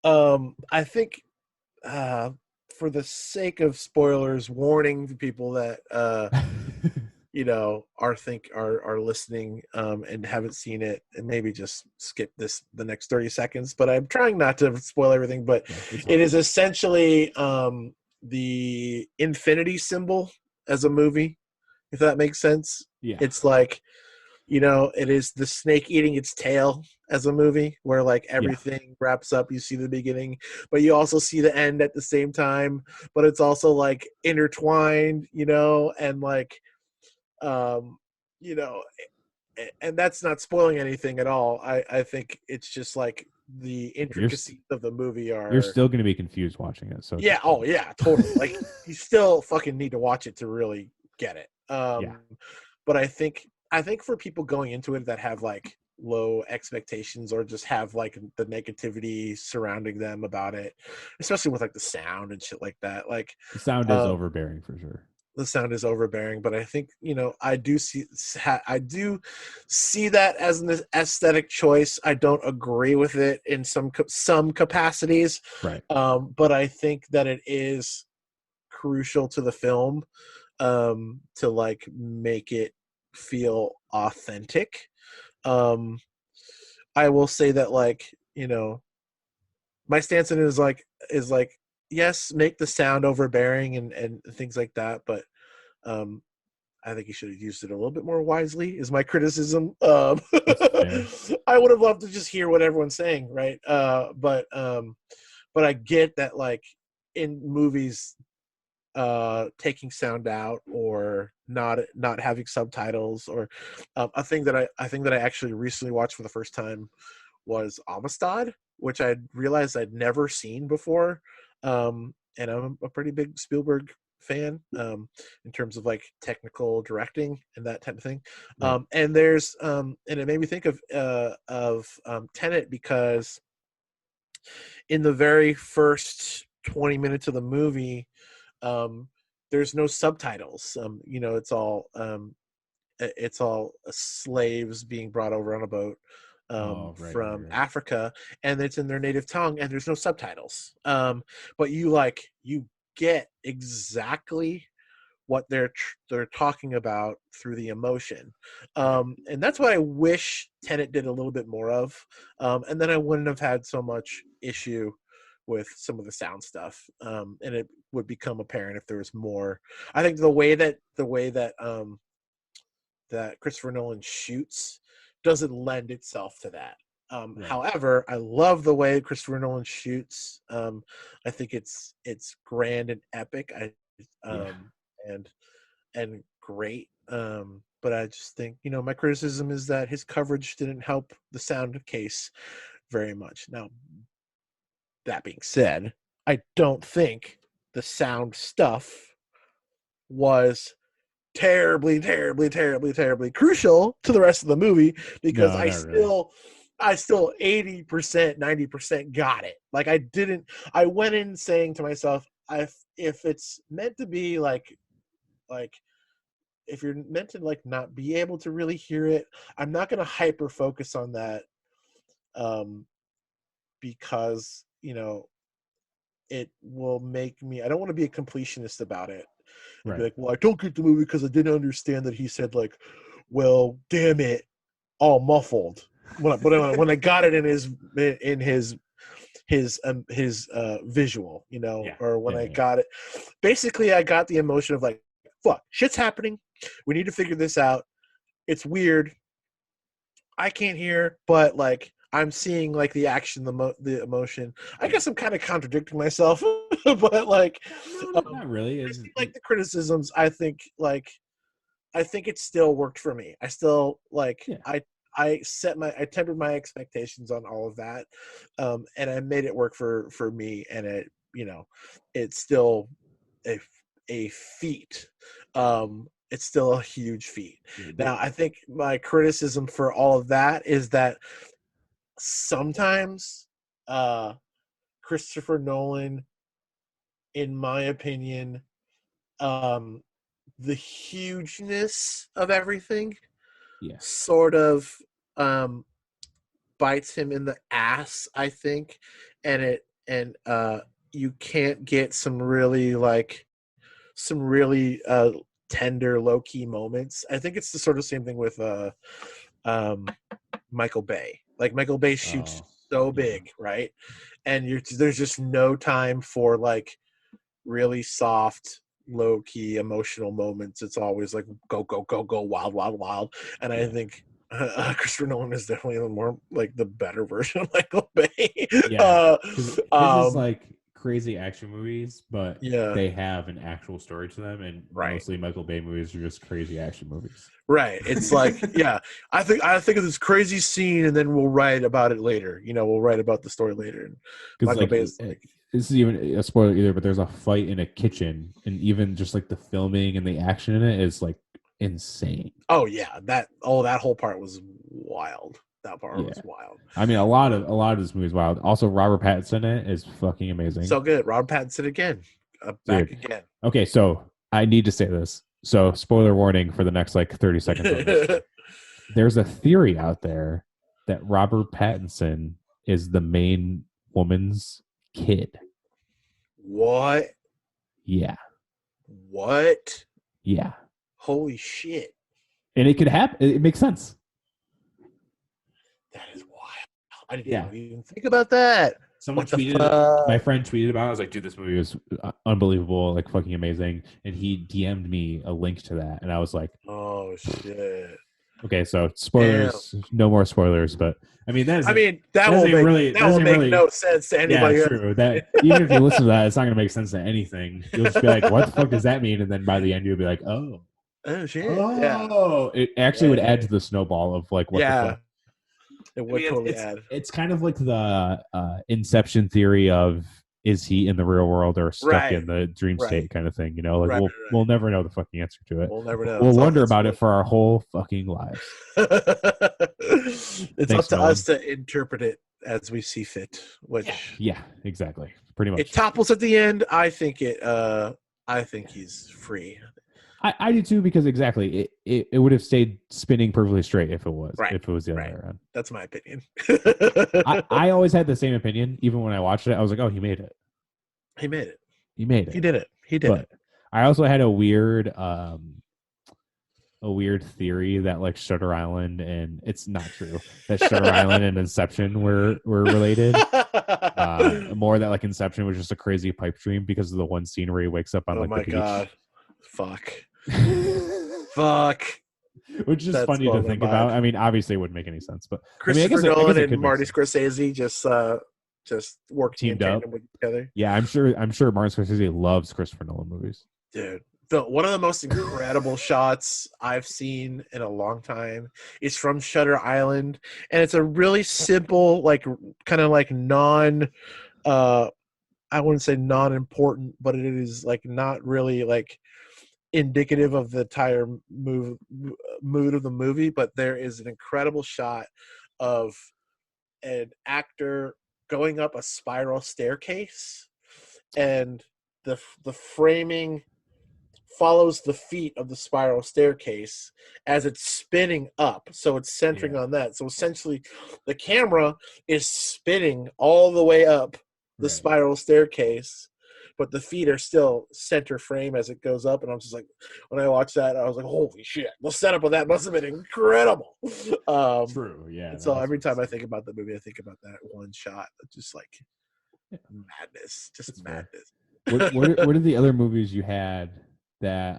I think uh for the sake of spoilers, warning to people that are listening and haven't seen it, and maybe just skip the next 30 seconds, but I'm trying not to spoil everything. But No, it's it fine. is essentially the infinity symbol as a movie, if that makes sense. Yeah. It's like you know, it is the snake eating its tail as a movie where like Yeah. everything wraps up. You see the beginning, but you also see the end at the same time, but it's also like intertwined, you know, and like, um, you know, and that's not spoiling anything at all. I think it's just like the You're intricacies of the movie you're are, still going to be confused watching it. So yeah, just oh yeah, totally. Like you still fucking need to watch it to really get it. yeah. But I think for people going into it that have like low expectations or just have like the negativity surrounding them about it, especially with like the sound and shit like that, like The sound is um overbearing for sure. the sound is overbearing. But I think, you know, I do see that as an aesthetic choice. I don't agree with it in some capacities, Right. but I think that it is crucial to the film, to like make it feel authentic. um I will say that, like, you know, my stance in it is like yes, make the sound overbearing and things like that, but um I think he should have used it a little bit more wisely, is my criticism. That's fair. I would have loved to just hear what everyone's saying, right? But I get that, like, in movies, taking sound out or not having subtitles, or I think that I actually recently watched for the first time was Amistad, which I realized I'd never seen before. And I'm a pretty big Spielberg fan, in terms of like technical directing and that type of thing. Right. And it made me think of Tenet, because in the very first 20 minutes of the movie, um, there's no subtitles. You know, it's all slaves being brought over on a boat, Oh, from right. Africa, and it's in their native tongue, and there's no subtitles. But you get exactly what they're talking about through the emotion, Right. and that's what I wish Tenet did a little bit more of, and then I wouldn't have had so much issue with some of the sound stuff, and it would become apparent if there was more. I think the way that Christopher Nolan shoots doesn't lend itself to that. Right. However, I love the way Christopher Nolan shoots. I think it's grand and epic. Yeah. And and great. But I just think, you know, my criticism is that his coverage didn't help the sound case very much. Now, that being said, I don't think the sound stuff was terribly, terribly, terribly, terribly crucial to the rest of the movie, because No, I not really. still I still 80%, 90% got it. Like I went in saying to myself, if it's meant to be like if you're meant to like not be able to really hear it, I'm not gonna hyper focus on that, um because, you know, it will make me, I don't want to be a completionist about it and be Right. like, well, I don't get the movie because I didn't understand that he said, like, well, damn it, all muffled. When I got it in his visual, you know, Yeah. or when Yeah. I Yeah. got it, basically I got the emotion of like, fuck, shit's happening. We need to figure this out. It's weird. I can't hear, but like I'm seeing like the action, the emotion. I guess I'm kind of contradicting myself, but like, No, not um, really. I Is see like the criticisms. I think it still worked for me. I still like yeah. I tempered my expectations on all of that, and I made it work for me. And it, you know, it's still a a feat. It's still a huge feat. Yeah, Now, I think my criticism for all of that is that sometimes, uh, Christopher Nolan, in my opinion, um, the hugeness of everything yeah. sort of, um, bites him in the ass, I think, and you can't get some really tender, low key moments. I think it's the sort of same thing with um, Michael Bay. Like Michael Bay shoots Oh, so yeah. big, right? And there's just no time for like really soft, low key emotional moments. It's always like go, go, go, go, wild, wild, wild. And I Yeah. think Christopher Nolan is definitely the more like the better version of Michael Bay. Yeah, because his is Um, like crazy action movies, but yeah, they have an actual story to them, and right. mostly Michael Bay movies are just crazy action movies. Right. It's like, yeah, I think of this crazy scene and then we'll write about it later. We'll write about the story later. And Because Michael like Bay is like, this is even a spoiler either, but there's a fight in a kitchen, and even just like the filming and the action in it is like insane. oh yeah, that whole part was wild. That part Yeah, was wild. I mean a lot of this movie is wild. Also, Robert Pattinson in it is fucking amazing, So good. Rob Pattinson again. Back dude. again. Okay, so I need to say this. So spoiler warning for the next like 30 seconds of this. There's a theory out there that Robert Pattinson is the main woman's kid. What? Yeah, What? yeah, Holy shit. and it could happen. It makes sense. That is wild. I didn't Yeah. even think about that. Someone What the tweeted, my fuck? friend tweeted about it. I was like, dude, this movie was unbelievable, like fucking amazing. And he DM'd me a link to that. And I was like, Oh shit. okay, so Damn. spoilers, no more spoilers. But I mean, I mean, that will make no sense to yeah, anybody. true. That even if you listen to that, it's not going to make sense to anything. You'll just be like, what the fuck does that mean? And then by the end, you'll be like, Oh shit. Yeah. oh, it actually would add Yeah. to the snowball of like, what the Yeah. fuck. It I would mean, totally add. it's kind of like the Inception theory of is he in the real world or stuck Right. in the dream Right. state kind of thing. Like Right. we'll never know the fucking answer to it. We'll never know. We'll wonder about it for our whole fucking lives. It's Thanks, up to Nolan. us to interpret it as we see fit. Which Yeah, exactly. Pretty much. it topples at the end. I think he's free. I do too, because exactly it would have stayed spinning perfectly straight if it was Right. the other way around. That's my opinion. I always had the same opinion. Even when I watched it, I was like, oh, he made it. He made it. He made it. He did it. He did it. I also had a weird theory that like Shutter Island, and it's not true, that Shutter Island and Inception were related. More that like Inception was just a crazy pipe dream because of the one scene where he wakes up on Oh like my the beach. god. Fuck. Fuck. Which is funny to think about. I mean, obviously it wouldn't make any sense, but Christopher I guess Nolan it and Marty Scorsese just working teamed in up tandem with each other. Yeah, I'm sure Martin Scorsese loves Christopher Nolan movies. Dude, one of the most incredible shots I've seen in a long time is from Shutter Island, and it's a really simple, like kind of like I wouldn't say non-important, but it is like not really like indicative of the entire mood of the movie. But there is an incredible shot of an actor going up a spiral staircase, and the framing follows the feet of the spiral staircase as it's spinning up, so it's centering on that. So essentially the camera is spinning all the way up the spiral staircase, but the feet are still center frame as it goes up. And I'm just like, when I watched that, I was like, holy shit, the setup of that must have been incredible. True, yeah. And so every time I think about the movie, I think about that one shot. Just like madness, just madness. What are the other movies you had that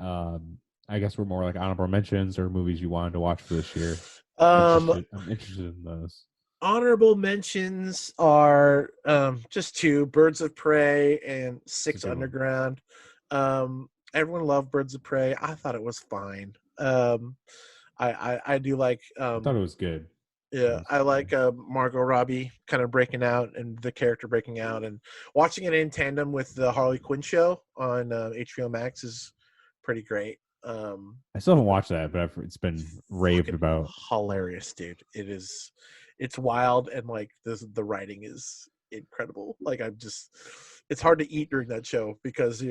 I guess were more like honorable mentions, or movies you wanted to watch for this year? I'm interested in those. Honorable mentions are just two: Birds of Prey and Six Underground. Everyone loved Birds of Prey. I thought it was fine. I do like. I thought it was good. Yeah, I like Margot Robbie kind of breaking out, and the character breaking out, and watching it in tandem with the Harley Quinn show on HBO Max is pretty great. I still haven't watched that, but it's been raved about. Hilarious, dude! It's wild, and like the writing is incredible. Like it's hard to eat during that show because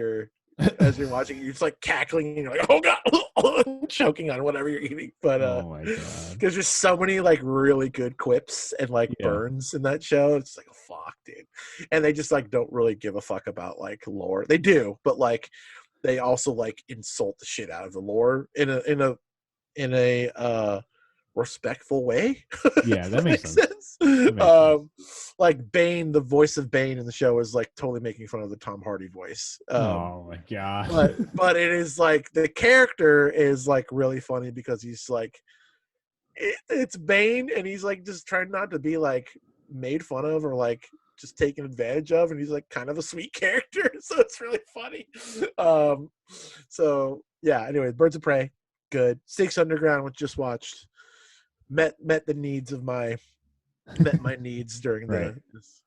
as you're watching, you're just like cackling, and you're like, oh god, choking on whatever you're eating. But oh my god, there's just so many like really good quips and like burns in that show. It's like, fuck, dude. And they just like don't really give a fuck about like lore. They do, but like they also like insult the shit out of the lore in a respectful way. Yeah, that makes sense. That makes sense. Like Bane, the voice of Bane in the show is like totally making fun of the Tom Hardy voice. Oh my god. but it is like the character is like really funny because he's like it's Bane, and he's like just trying not to be like made fun of or like just taken advantage of, and he's like kind of a sweet character, so it's really funny. So yeah. Anyway, Birds of Prey, good. Six Underground, which just watched, met my needs during Right. this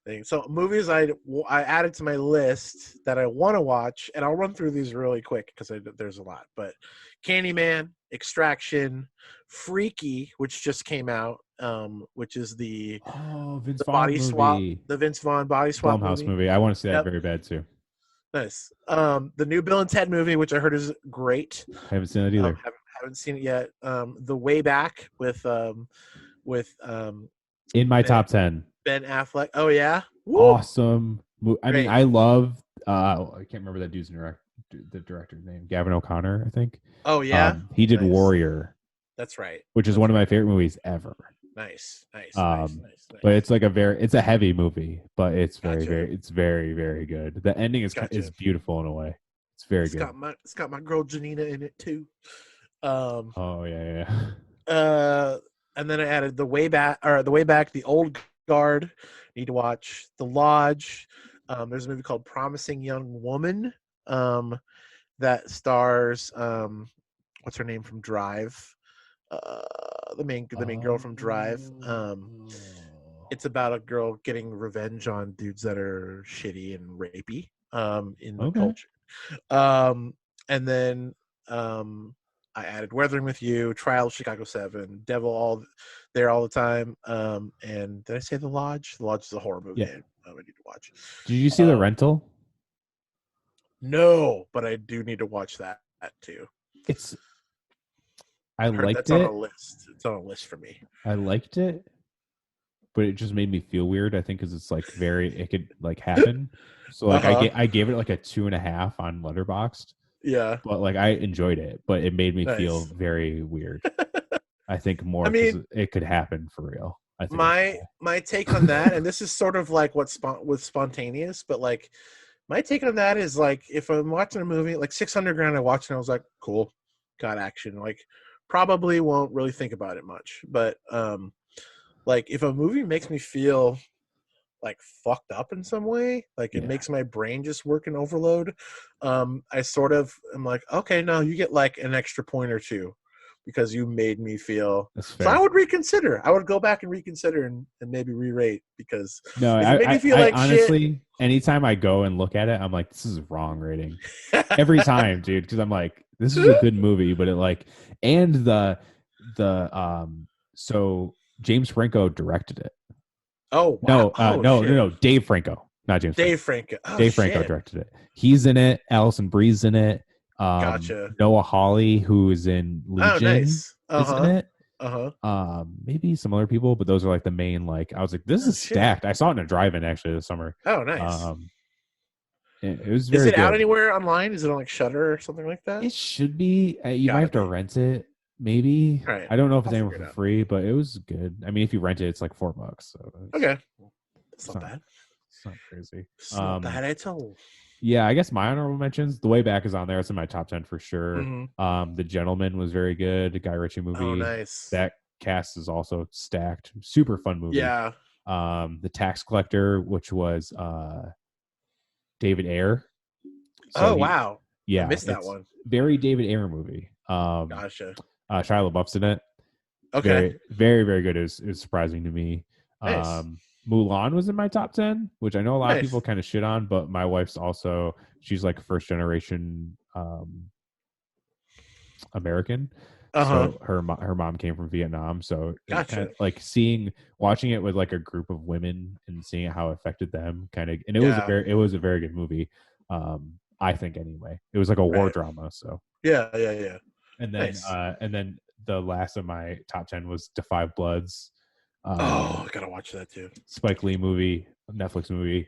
thing. So movies I added to my list that I want to watch, and I'll run through these really quick because there's a lot. But Candyman, Extraction, Freaky, which just came out, which is the Vince the Vaughn body swap, movie, the Vince Vaughn body swap Blumhouse movie. movie. I want to see that Yep, very bad too. nice. The new Bill and Ted movie, which I heard is great. I haven't seen that either. Haven't seen it yet. The Way Back with In my Ben, top 10. Ben Affleck. Oh yeah, woo, Awesome. I mean, great. I love. I can't remember that dude's the director's name. Gavin O'Connor, I think. Oh yeah, He did nice. Warrior, That's right. which is That's one of my right. favorite movies ever. Nice, nice, nice, Um, nice, but nice. it's like it's a heavy movie, but it's Gotcha, it's very, very good. The ending is gotcha. beautiful in a way. It's very good. It's got my girl Janina in it too. Um, Oh yeah, yeah. uh, and then I added the Way Back, the Old Guard. Need to watch The Lodge. There's a movie called Promising Young Woman. That stars what's her name from Drive? The main girl from Drive. It's about a girl getting revenge on dudes that are shitty and rapey in the Okay. culture. And then I added Weathering with You, Trial of Chicago 7, Devil all there all the time. And did I say The Lodge? The Lodge is a horror movie. Yeah. I need to watch. Did you see The Rental? No, but I do need to watch that too. I I heard liked that's on a it. list. It's on a list for me. I liked it, but it just made me feel weird. I think because it's like it could like happen. So like I gave it like a 2.5 on Letterboxd, Yeah. but like I enjoyed it, but it made me feel Nice. very weird. I think more I because mean, it could happen for real. I think my take on that, and this is sort of like what with spontaneous, but like my take on that is like if I'm watching a movie like 600 Grand, I watched and I was like, cool, got action. Like probably won't really think about it much, but like if a movie makes me feel like fucked up in some way, like it yeah, makes my brain just work in overload, I sort of am like, okay, no, you get like an extra point or two because you made me feel. that's So I fair. would reconsider. I would go back and reconsider and maybe re-rate, because No, if it made me feel I like shit. honestly, anytime I go and look at it, I'm like, this is wrong rating every time, dude. Because I'm like, this is a good movie, but it like, and so James Franco directed it. Oh wow! No, Oh shit! no. Dave Franco, not James Franco. Dave Franco. Oh Dave Franco shit! directed it. He's in it. Allison Bree's in it. Gotcha. Noah Hawley, who is in Oh Legion, nice. is in it. Uh huh. Maybe some other people, but those are like the main. Like, I was like, this Oh is shit! stacked. I saw it in a drive-in actually this summer. Oh nice. Um, it was Is very it out good. anywhere online? Is it on like Shutter or something like that? It should be. You might Gotta have to be. rent it. Maybe All right. I don't know if I'll it's anywhere figure for it out. free, but it was good. I mean, if you rent it, it's like $4. So Okay. That's it's not not bad. it's not crazy. It's not bad at all. Yeah, I guess my honorable mentions. The Way Back is on there. It's in my top 10 for sure. Mm-hmm. The Gentleman was very good. The Guy Ritchie Oh, movie. nice. That cast is also stacked. Super fun movie. Yeah. The Tax Collector, which was David Ayer. So Oh, wow. I missed that it's one. very David Ayer movie. Gotcha. Shia LaBeouf's in it. Okay. Very, very, very good. It was surprising to me. Nice. Mulan was in my top 10, which I know a lot of people Nice. kind of shit on, but my wife's also, she's like first generation American. Uh-huh. So her mom came from Vietnam. So it kind Gotcha. of like watching it with like a group of women and seeing how it affected them kind of, and Yeah. it was a very good movie. I think anyway, it was like a war Right. drama. So Yeah. Yeah. Yeah. Nice. and then the last of my top 10 was The Five Bloods. I gotta watch that too. Spike Lee movie, Netflix movie.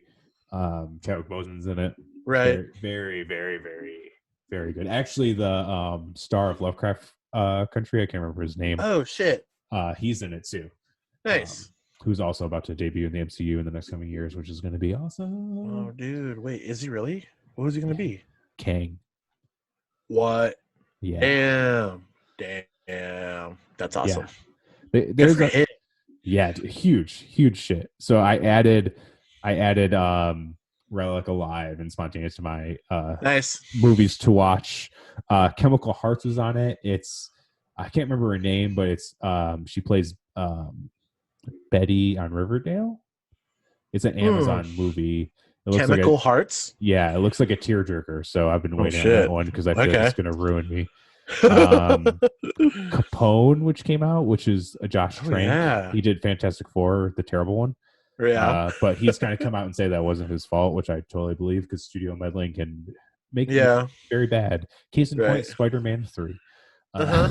Chadwick Boseman's in it. Right. Very, very, very, very, very good. Actually, the star of Lovecraft Country, I can't remember his name. Oh shit. He's in it too. Nice. Who's also about to debut in the MCU in the next coming years, which is going to be awesome. Oh, dude. Wait, is he really? What is he gonna be? Kang. What? Yeah. Damn. Damn. That's awesome. Good There's for a him. huge shit. So I added Relic Alive and Spontaneous to my Nice. movies to watch. Chemical Hearts was on it. It's I can't remember her name, but it's she plays Betty on Riverdale. It's an Amazon movie. It looks like Chemical Hearts. it looks like a tearjerker. So I've been Oh waiting on that shit. one because I feel like Okay. it's gonna ruin me. Capone, which came out, which is a Josh Oh Trank. yeah. He did Fantastic Four, the terrible one. Yeah. But he's kind of come out and say that wasn't his fault, which I totally believe because studio meddling can make Yeah. very bad. Case in Right. point, Spider-Man 3. Uh-huh.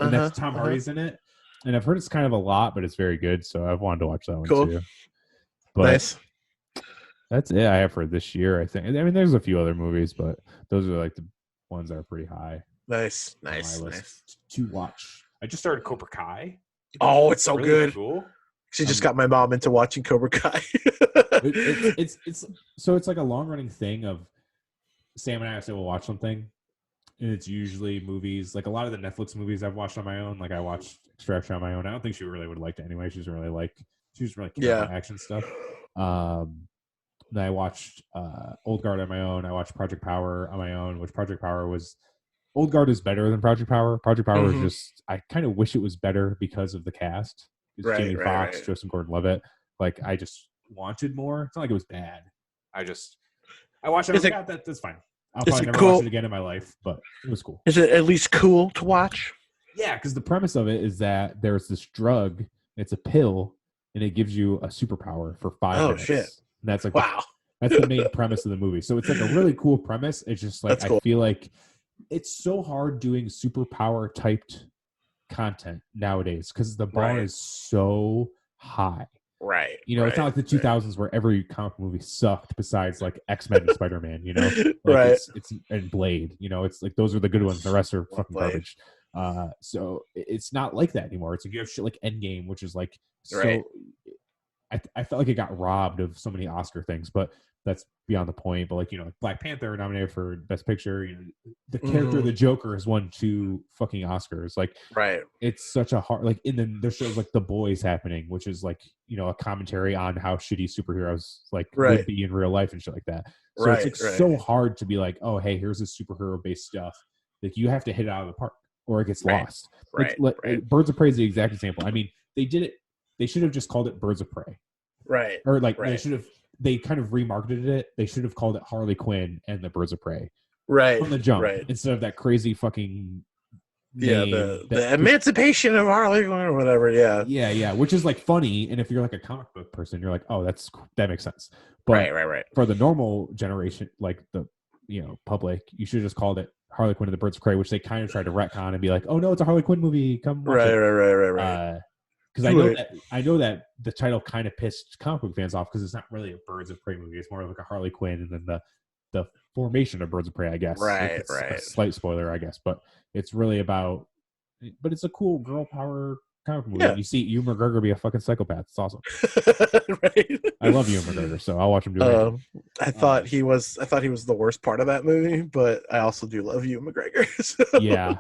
And that's Tom Hardy's in it. And I've heard it's kind of a lot, but it's very good. So I've wanted to watch that one Cool. too. But Nice. that's it I have for this year, I think. I mean, there's a few other movies, but those are like the ones that are pretty high Nice. on my Nice. list Nice. to watch. I just started Cobra Kai. Oh, it's so Really good. cool. She just got my mom into watching Cobra Kai. It's so it's like a long running thing of Sam and I say we'll watch something, and it's usually movies. Like a lot of the Netflix movies I've watched on my own. Like I watched Extraction on my own. I don't think she really would have liked it anyway. She doesn't really care about action stuff. Then I watched Old Guard on my own. I watched Project Power on my own, which Project Power was Old Guard is better than Project Power. Project Power is just I kind of wish it was better because of the cast. It's Jamie Foxx, Joseph Gordon-Levitt. Like I just wanted more. It's not like it was bad. I watched it. That's fine. I'll probably never watch it again in my life, but it was cool. Is it at least cool to watch? Yeah, because the premise of it is that there's this drug. It's a pill, and it gives you a superpower for 5 minutes. Shit! And that's like wow. That's the main premise of the movie. So it's like a really cool premise. It's just like cool. I feel like it's so hard doing superpower typed content nowadays because the bar is so high. Right. It's not like the 2000s where every comic movie sucked besides like X-Men and Spider-Man, it's and Blade, it's like those are the good ones. The rest are fucking garbage. So it's not like that anymore. It's like you have shit like Endgame, which is like so I felt like it got robbed of so many Oscar things, but that's beyond the point. But like Black Panther nominated for Best Picture. The character of the Joker has won 2 fucking Oscars. Like, it's such a hard and then there's shows like The Boys happening, which is like a commentary on how shitty superheroes would be in real life and shit like that. So it's like so hard to be like, oh hey, here's this superhero based stuff. Like you have to hit it out of the park or it gets lost. Birds of Prey is the exact example. I mean, they did it. They should have just called it Birds of Prey. Or they kind of remarketed it. They should have called it Harley Quinn and the Birds of Prey. From the jump. Instead of that crazy fucking name. The Emancipation of Harley Quinn or whatever. Yeah. Which is like funny. And if you're like a comic book person, you're like, oh, that makes sense. But for the normal generation, like the public, you should have just called it Harley Quinn and the Birds of Prey, which they kind of tried to retcon and be like, oh no, it's a Harley Quinn movie. Come watch it. Right. Because I know that the title kind of pissed comic book fans off because it's not really a Birds of Prey movie. It's more like a Harley Quinn and then the formation of Birds of Prey, I guess. It's a slight spoiler, I guess, but it's really about. But it's a cool girl power comic movie. Yeah. You see Ewan McGregor be a fucking psychopath. It's awesome. I love Ewan McGregor, so I'll watch him do it. I thought he was the worst part of that movie, but I also do love Ewan McGregor. So. Yeah.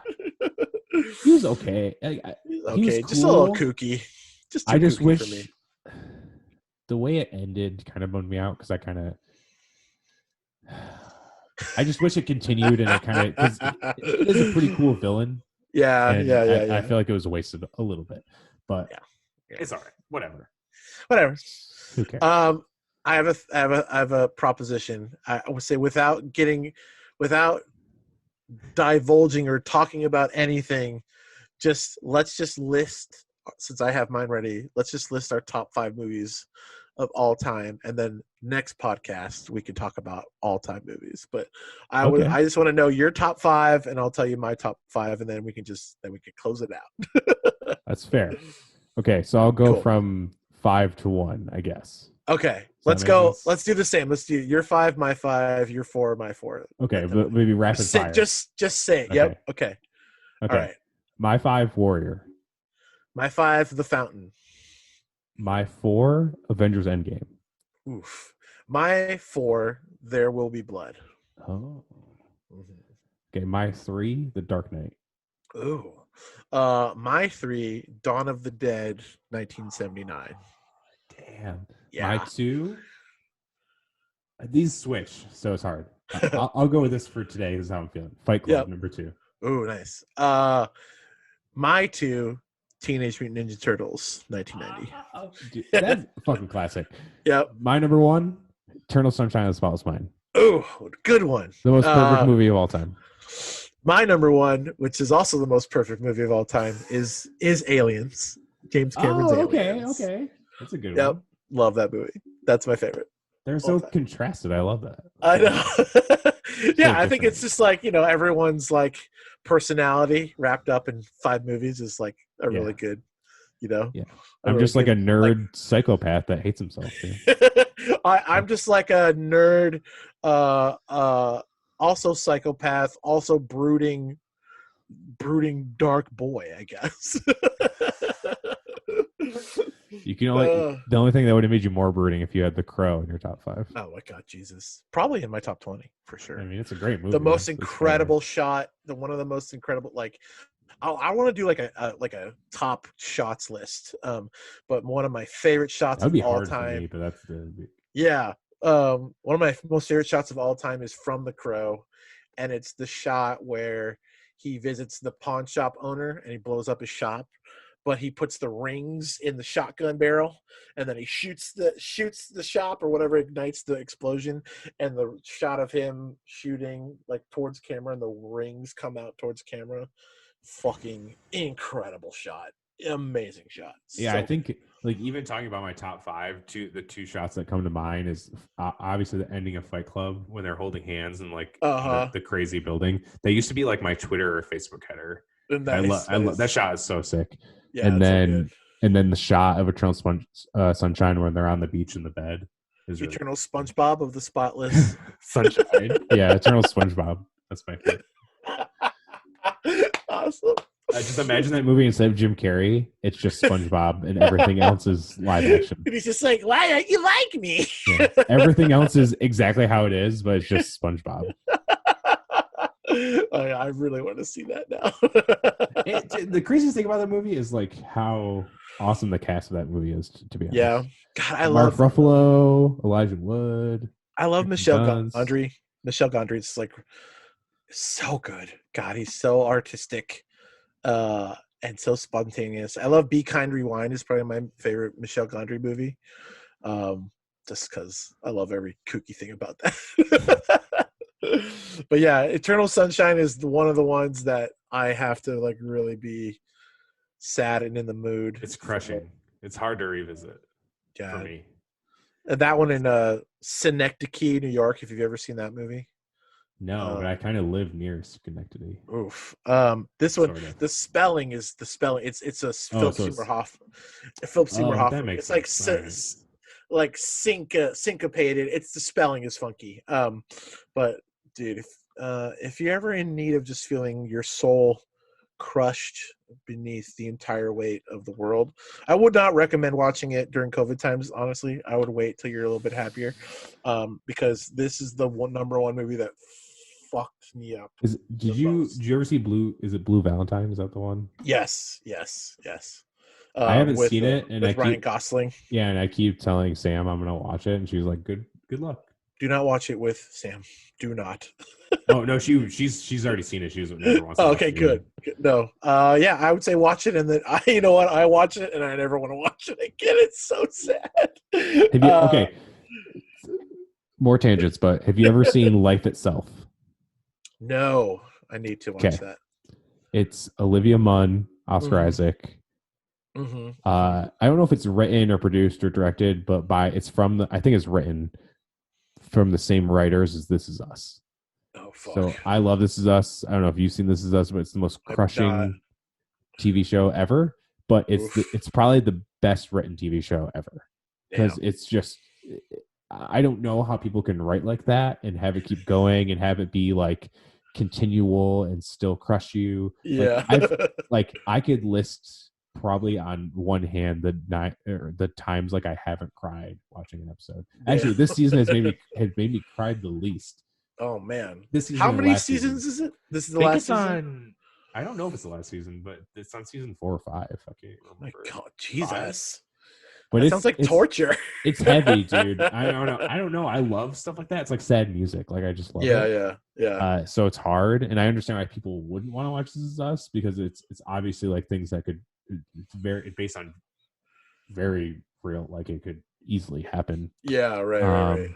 He was okay. He was cool. Just a little kooky. I just wish for me. The way it ended kind of bummed me out because I just wish it continued and it kind of because it is a pretty cool villain. Yeah. I feel like it was wasted a little bit, but it's all right. Whatever. Who cares? I have a proposition. I would say without divulging or talking about anything, let's just list, since I have mine ready, let's just list our top 5 movies of all time, and then next podcast we can talk about all time movies. But I just want to know your top 5 and I'll tell you my top 5 and then we can close it out. That's fair. Okay, so I'll go from 5 to 1, I guess. Okay, let's go. Sense? Let's do the same. Let's do your 5, my 5, your 4, my 4. Okay, but maybe rapid fire. Just say it. Okay. Yep. Okay. All right. My 5, Warrior. My 5, The Fountain. My 4, Avengers Endgame. Oof. My 4, There Will Be Blood. Oh. Mm-hmm. Okay, my 3, The Dark Knight. Ooh. My 3, Dawn of the Dead, 1979. Damn. My Yeah. 2, these switch, so it's hard. I'll go with this for today. This is how I'm feeling. Fight Club, Yep. number 2. Oh, nice. My 2, Teenage Mutant Ninja Turtles, 1990. Dude, that's a fucking classic. Yep. My number 1, Eternal Sunshine of the Spotless Mind. Oh, good one. The most perfect movie of all time. My number 1, which is also the most perfect movie of all time, is Aliens. James Cameron's Aliens. Okay. That's a good Yep. one. Love that movie. That's my favorite. They're so contrasted. I love that. I know. Yeah, I think different. it's just like, everyone's like personality wrapped up in 5 movies is like a really good, Yeah. I'm really just like a good, nerd psychopath that hates himself. I'm just like a nerd, also psychopath, also brooding dark boy, I guess. You can only the only thing that would have made you more brooding if you had The Crow in your top 5. Oh my God, Jesus! Probably in my top 20 for sure. I mean, it's a great movie. The most incredible shot, one of the most incredible. Like, I want to do like a top shots list. But one of my favorite shots of all time. For me, but that's the yeah. One of my most favorite shots of all time is from The Crow, and it's the shot where he visits the pawn shop owner and he blows up his shop, but he puts the rings in the shotgun barrel, and then he shoots the shop or whatever ignites the explosion, and the shot of him shooting like towards camera and the rings come out towards camera. Fucking incredible shot. Amazing shot. Yeah, I think like even talking about my top 5, the 2 shots that come to mind is obviously the ending of Fight Club when they're holding hands and like the crazy building. They used to be like my Twitter or Facebook header. Nice, I love that shot. Is so sick. Yeah, and then the shot of Eternal Sunshine when they're on the beach in the bed is Eternal really SpongeBob of the Spotless Sunshine. Yeah, Eternal SpongeBob. That's my favorite. Awesome. I just imagine that movie instead of Jim Carrey, it's just SpongeBob and everything else is live action. And he's just like, why don't you like me? Yeah. Everything else is exactly how it is, but it's just SpongeBob. I really want to see that now. The craziest thing about that movie is like how awesome the cast of that movie is, to be honest. Yeah. God, I love Mark Ruffalo, Elijah Wood. I love Michel Gondry. Michel Gondry is like so good. God, he's so artistic and so spontaneous. I love Be Kind Rewind is probably my favorite Michel Gondry movie. Just because I love every kooky thing about that. But yeah, Eternal Sunshine is one of the ones that I have to like really be sad and in the mood. It's crushing. It's hard to revisit for me. And that one in Synecdoche, New York, if you've ever seen that movie. No, but I kind of live near Schenectady. Oof. This one, the spelling. It's a Philip Seymour Hoffman. Philip Seymour Hoffman. It's like syncopated. It's the spelling is funky. But dude, if you're ever in need of just feeling your soul crushed beneath the entire weight of the world, I would not recommend watching it during COVID times. Honestly, I would wait till you're a little bit happier, because this is the number one movie that fucked me up. Did you ever see Blue? Is it Blue Valentine? Is that the one? Yes. I haven't seen it, and with Ryan Gosling. Yeah, and I keep telling Sam I'm gonna watch it, and she's like, "Good luck." Do not watch it with Sam. Do not. Oh no, she's already seen it. She never wants to watch it. Good. No. Yeah, I would say watch it, and then you know what? I watch it, and I never want to watch it again. It's so sad. Okay. More tangents, but have you ever seen Life Itself? No, I need to watch that. It's Olivia Munn, Oscar Isaac. Mm-hmm. I don't know if it's written or produced or directed, but I think it's written from the same writers as This Is Us. Oh, fuck. So I love This Is Us. I don't know if you've seen This Is Us, but it's the most crushing TV show ever. But it's probably the best written TV show ever, because it's just, I don't know how people can write like that and have it keep going and have it be like continual and still crush you. Yeah, I could list probably on one hand the times like I haven't cried watching an episode. Actually, this season has made me cry the least. Oh man, this season. How many seasons is it? This is the last season. I don't know if it's the last season, but it's on season 4 or 5. I can't My remember. God, 5? Jesus, But that sounds like torture. it's heavy, dude. I don't know. I don't know. I love stuff like that. It's like sad music. Like I just love Yeah, it. yeah. So it's hard, and I understand why people wouldn't want to watch This Is Us because it's obviously like things that could it's very based on very real, like it could easily happen. Yeah, right. I'll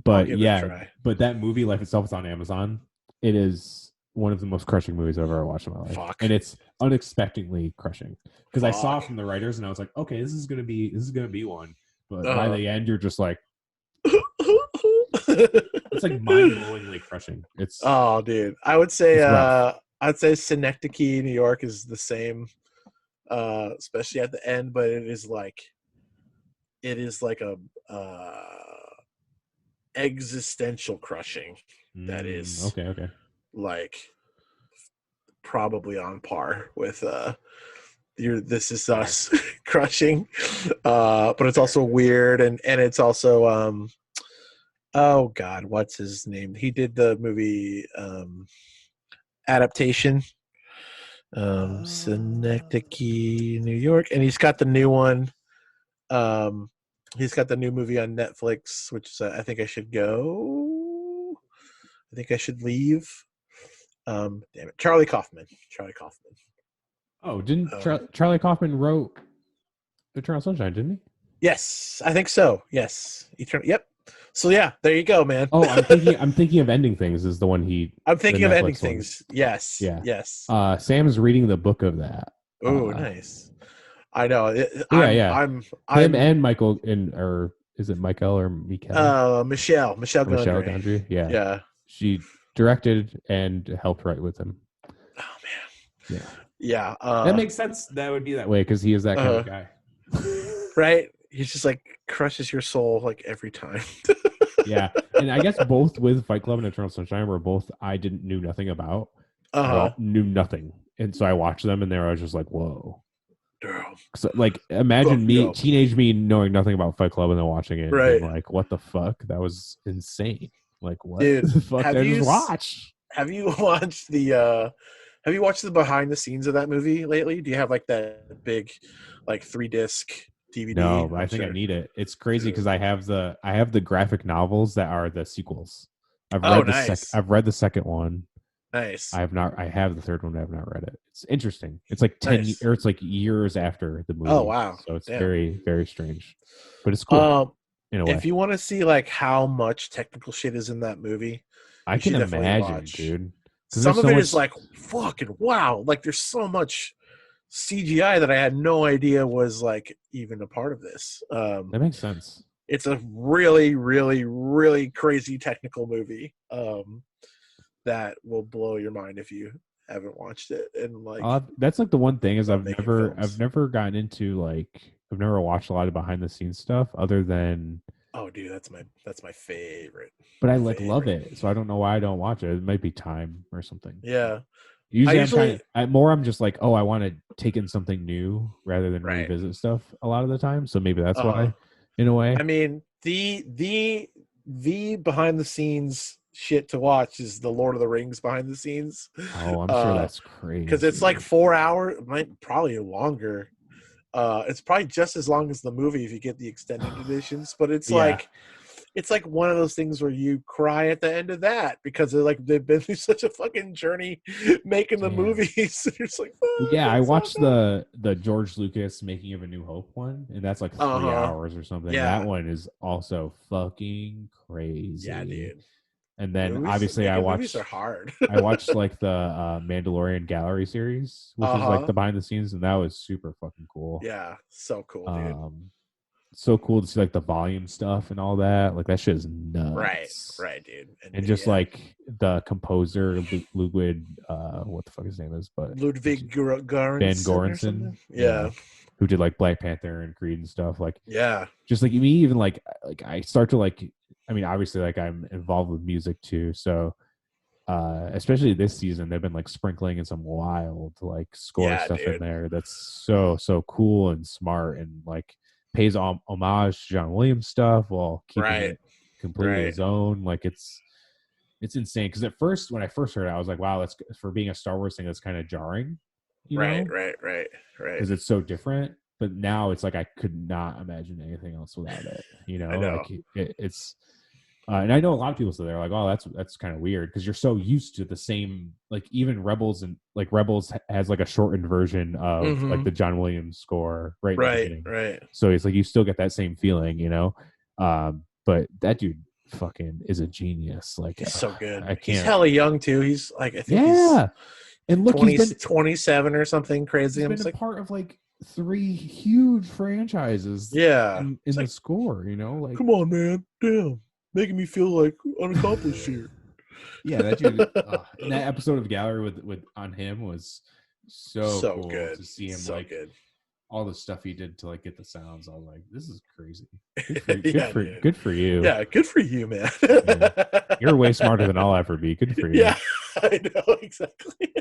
But give it a yeah, try. but that movie Life Itself is on Amazon. It is one of the most crushing movies I've ever watched in my life, Fuck. and it's unexpectedly crushing because I saw it Fuck. from the writers, and I was like, okay, this is gonna be one. But by the end, you're just like, it's like mind-blowingly crushing. It's Oh, dude. I would say it's rough. I'd say Synecdoche, New York is the same, especially at the end, but it is like a existential crushing that is Okay. like probably on par with your This Is Fair. Us crushing. But it's also weird and it's also oh God, what's his name? He did the movie adaptation. Synecdoche, New York, and he's got the new one. Um, he's got the new movie on Netflix, which is I think I should go. I think I should leave. Damn it, Charlie Kaufman. Oh, didn't Charlie Kaufman wrote Eternal Sunshine? Didn't he? Yes, I think so. Yes, Eternal. Yep. So yeah, there you go, man. Oh, I'm thinking of Ending Things is the one I'm thinking of Netflix Ending one. Things. Yes. Yeah. Yes. Sam's reading the book of that. Oh, nice. I know. Yeah. I'm Him and Michael or is it Michael or Michael? Michelle Michelle Gondry. Gondry. Yeah. Yeah. She directed and helped write with him. Oh man. Yeah. That makes sense. That would be that way because he is that kind of guy. Right? He's just like crushes your soul like every time. Yeah. And I guess both with Fight Club and Eternal Sunshine were both I knew nothing about. Knew nothing. And so I watched them and there I was just like, whoa. So, like, imagine teenage me knowing nothing about Fight Club and then watching it and being like, what the fuck? That was insane. Like, what Dude, the fuck did I just watch? Have you watched the behind the scenes of that movie lately? Do you have like that big like 3-disc DVD? No, but I think I need it. It's crazy because I have the graphic novels that are the sequels. I've read the second one. Nice. I have the third one, but I have not read it. It's interesting. It's like 10 or it's like years after the movie. Oh wow. So it's very, very strange. But it's cool. In a way. If you want to see like how much technical shit is in that movie, I can imagine, dude. Some of it is like fucking wow. Like there's so much CGI that I had no idea was like even a part of this. That makes sense. It's a really, really, really crazy technical movie. That will blow your mind if you haven't watched it. And like that's like the one thing is I've never gotten into like I've never watched a lot of behind the scenes stuff other than oh dude, that's my favorite. But I love it, so I don't know why I don't watch it. It might be time or something. Yeah. Usually I'm just like, oh, I want to take in something new rather than revisit stuff a lot of the time. So maybe that's why, in a way. I mean, the behind the scenes shit to watch is the Lord of the Rings behind the scenes. Oh, I'm sure that's crazy. Because it's like 4 hours, probably longer. It's probably just as long as the movie if you get the extended editions, but it's like one of those things where you cry at the end of that because they've been through such a fucking journey making the movies. It's like, I watched the George Lucas Making of a New Hope one, and that's like 3 hours or something. Yeah. That one is also fucking crazy. Yeah, dude. And then obviously I watched movies are hard. I watched like the Mandalorian Gallery series, which is like the behind the scenes, and that was super fucking cool. Yeah, so cool, dude. So cool to see like the volume stuff and all that. Like that shit is nuts. Right, dude. And just like the composer Ludwig, what the fuck his name is, but Ludwig Göransson. Yeah. Who did like Black Panther and Creed and stuff. Like just like me, even like I start to like. I mean, obviously, like I'm involved with music too, so especially this season, they've been like sprinkling in some wild like score stuff in there. That's so cool and smart, and like pays homage to John Williams stuff while keeping it completely his own. Like it's It's insane because at first, when I first heard it, I was like, "Wow, that's for being a Star Wars thing. That's kind of jarring," Right. because it's so different. But now it's like I could not imagine anything else without it. I know. Like it's. And I know a lot of people say they're like, "Oh, that's kind of weird," because you're so used to the same. Like even Rebels and like Rebels has like a shortened version of like the John Williams score right in the beginning. Right. So it's like you still get that same feeling, But that dude fucking is a genius. Like He's so good. I can't. He's hella young too. He's like I think Yeah. And look, 20, 27 or something crazy. He's been a part of like 3 huge franchises. Yeah. In the like, score, like come on, man. Damn. Making me feel like unaccomplished here. Yeah, that dude. And that episode of Gallery with on him was so cool good to see him good. All the stuff he did to like get the sounds. I was like, this is crazy. Good for you. Yeah, good for you, man. You're way smarter than I'll ever be. Good for you. Yeah, I know exactly.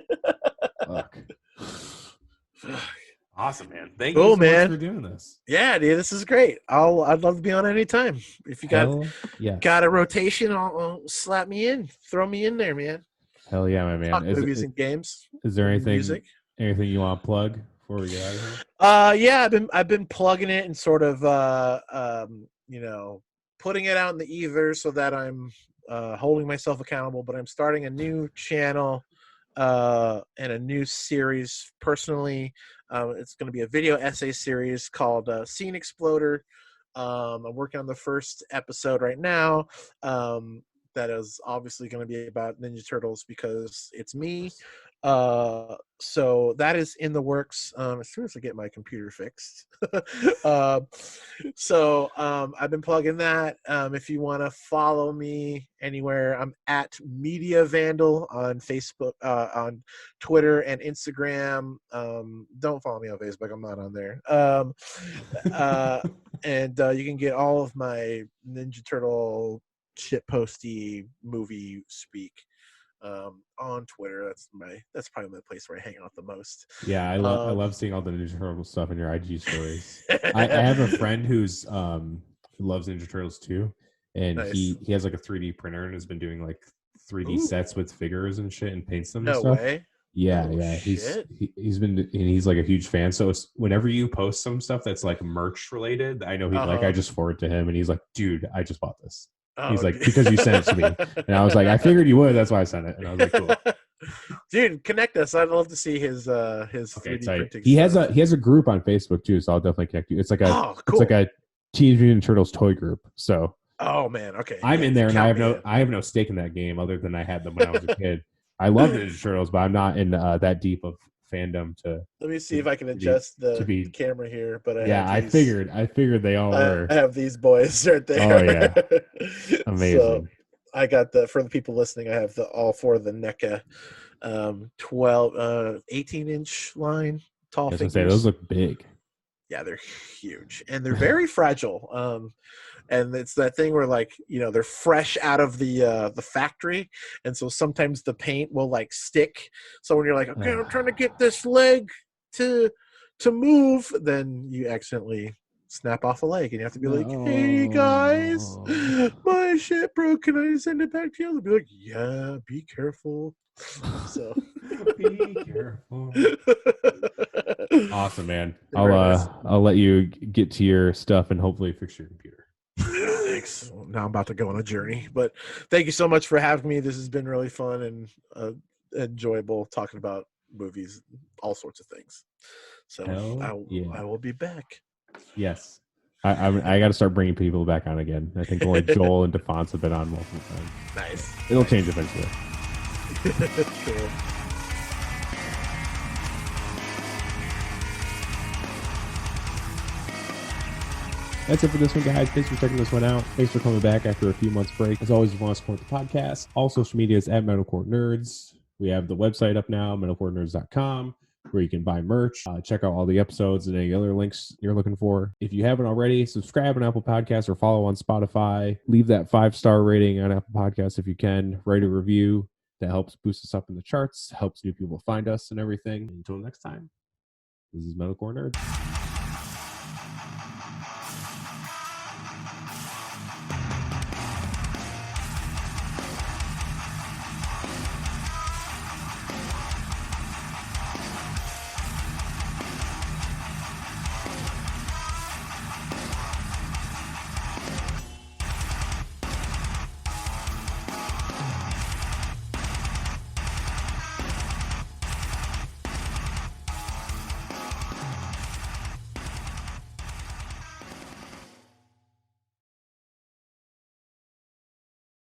Fuck. Awesome, man. Thank you so much for doing this. Yeah, dude, this is great. I'd love to be on anytime. If you got a rotation, I'll slap me in, throw me in there, man. Hell yeah, my man. Talk movies and games. Is there anything you want to plug before we get out of here? Yeah, I've been plugging it and sort of putting it out in the ether so that I'm holding myself accountable. But I'm starting a new channel and a new series personally. It's going to be a video essay series called Scene Exploder. I'm working on the first episode right now. That is obviously going to be about Ninja Turtles because it's me. So that is in the works as soon as I get my computer fixed. So I've been plugging that. If you want to follow me anywhere, I'm at Media Vandal on Facebook, on Twitter and Instagram. Don't follow me on Facebook. I'm not on there. And you can get all of my Ninja Turtle shit posty movie speak on Twitter. That's probably the place where I hang out the most. Yeah, I love seeing all the Ninja Turtle stuff in your IG stories. I have a friend who loves Ninja Turtles too, and nice. he has like a 3D printer and has been doing like 3D sets with figures and shit and paints them. No and stuff. Way. Yeah, yeah. He's been and he's like a huge fan. So whenever you post some stuff that's like merch related, I know he like I just forward to him and he's like, dude, I just bought this. He's like, because you sent it to me. And I was like, I figured you would. That's why I sent it. And I was like, cool. Dude, connect us. I'd love to see his 3D printing. He has a group on Facebook too, so I'll definitely connect you. It's like cool. It's like a Teenage Mutant Turtles toy group. So oh man, okay. I'm in there and I have no stake in that game other than I had them when I was a kid. I love Ninja Turtles, but I'm not in that deep of fandom to. Let me see if I can adjust the camera here. But I figured they all were. I have these boys right there. Oh yeah, amazing. So I got for the people listening. I have all 4 of the NECA 18-inch line tall figures. Those look big. Yeah, they're huge and they're very fragile. And it's that thing where like, they're fresh out of the factory. And so sometimes the paint will like stick. So when you're like, okay, I'm trying to get this leg to move, then you accidentally snap off a leg and you have to be like, hey guys, my shit broke. Can I send it back to you? They'll be like, yeah, be careful. So be careful. Awesome, man. I'll let you get to your stuff and hopefully fix your computer. Thanks. Well, now I'm about to go on a journey, but thank you so much for having me. This has been really fun and enjoyable talking about movies, all sorts of things. So I will be back. Yes. I got to start bringing people back on again. I think only Joel and DeFonts have been on multiple times. Nice. It'll change eventually. Cool. That's it for this one, guys. Thanks for checking this one out. Thanks for coming back after a few months break. As always, if you want to support the podcast, all social media is at Metalcore Nerds. We have the website up now, metalcorenerds.com, where you can buy merch, check out all the episodes and any other links you're looking for. If you haven't already, subscribe on Apple Podcasts or follow on Spotify. Leave that 5-star rating on Apple Podcasts if you can. Write a review. That helps boost us up in the charts, helps new people find us and everything. Until next time, this is Metalcore Nerds.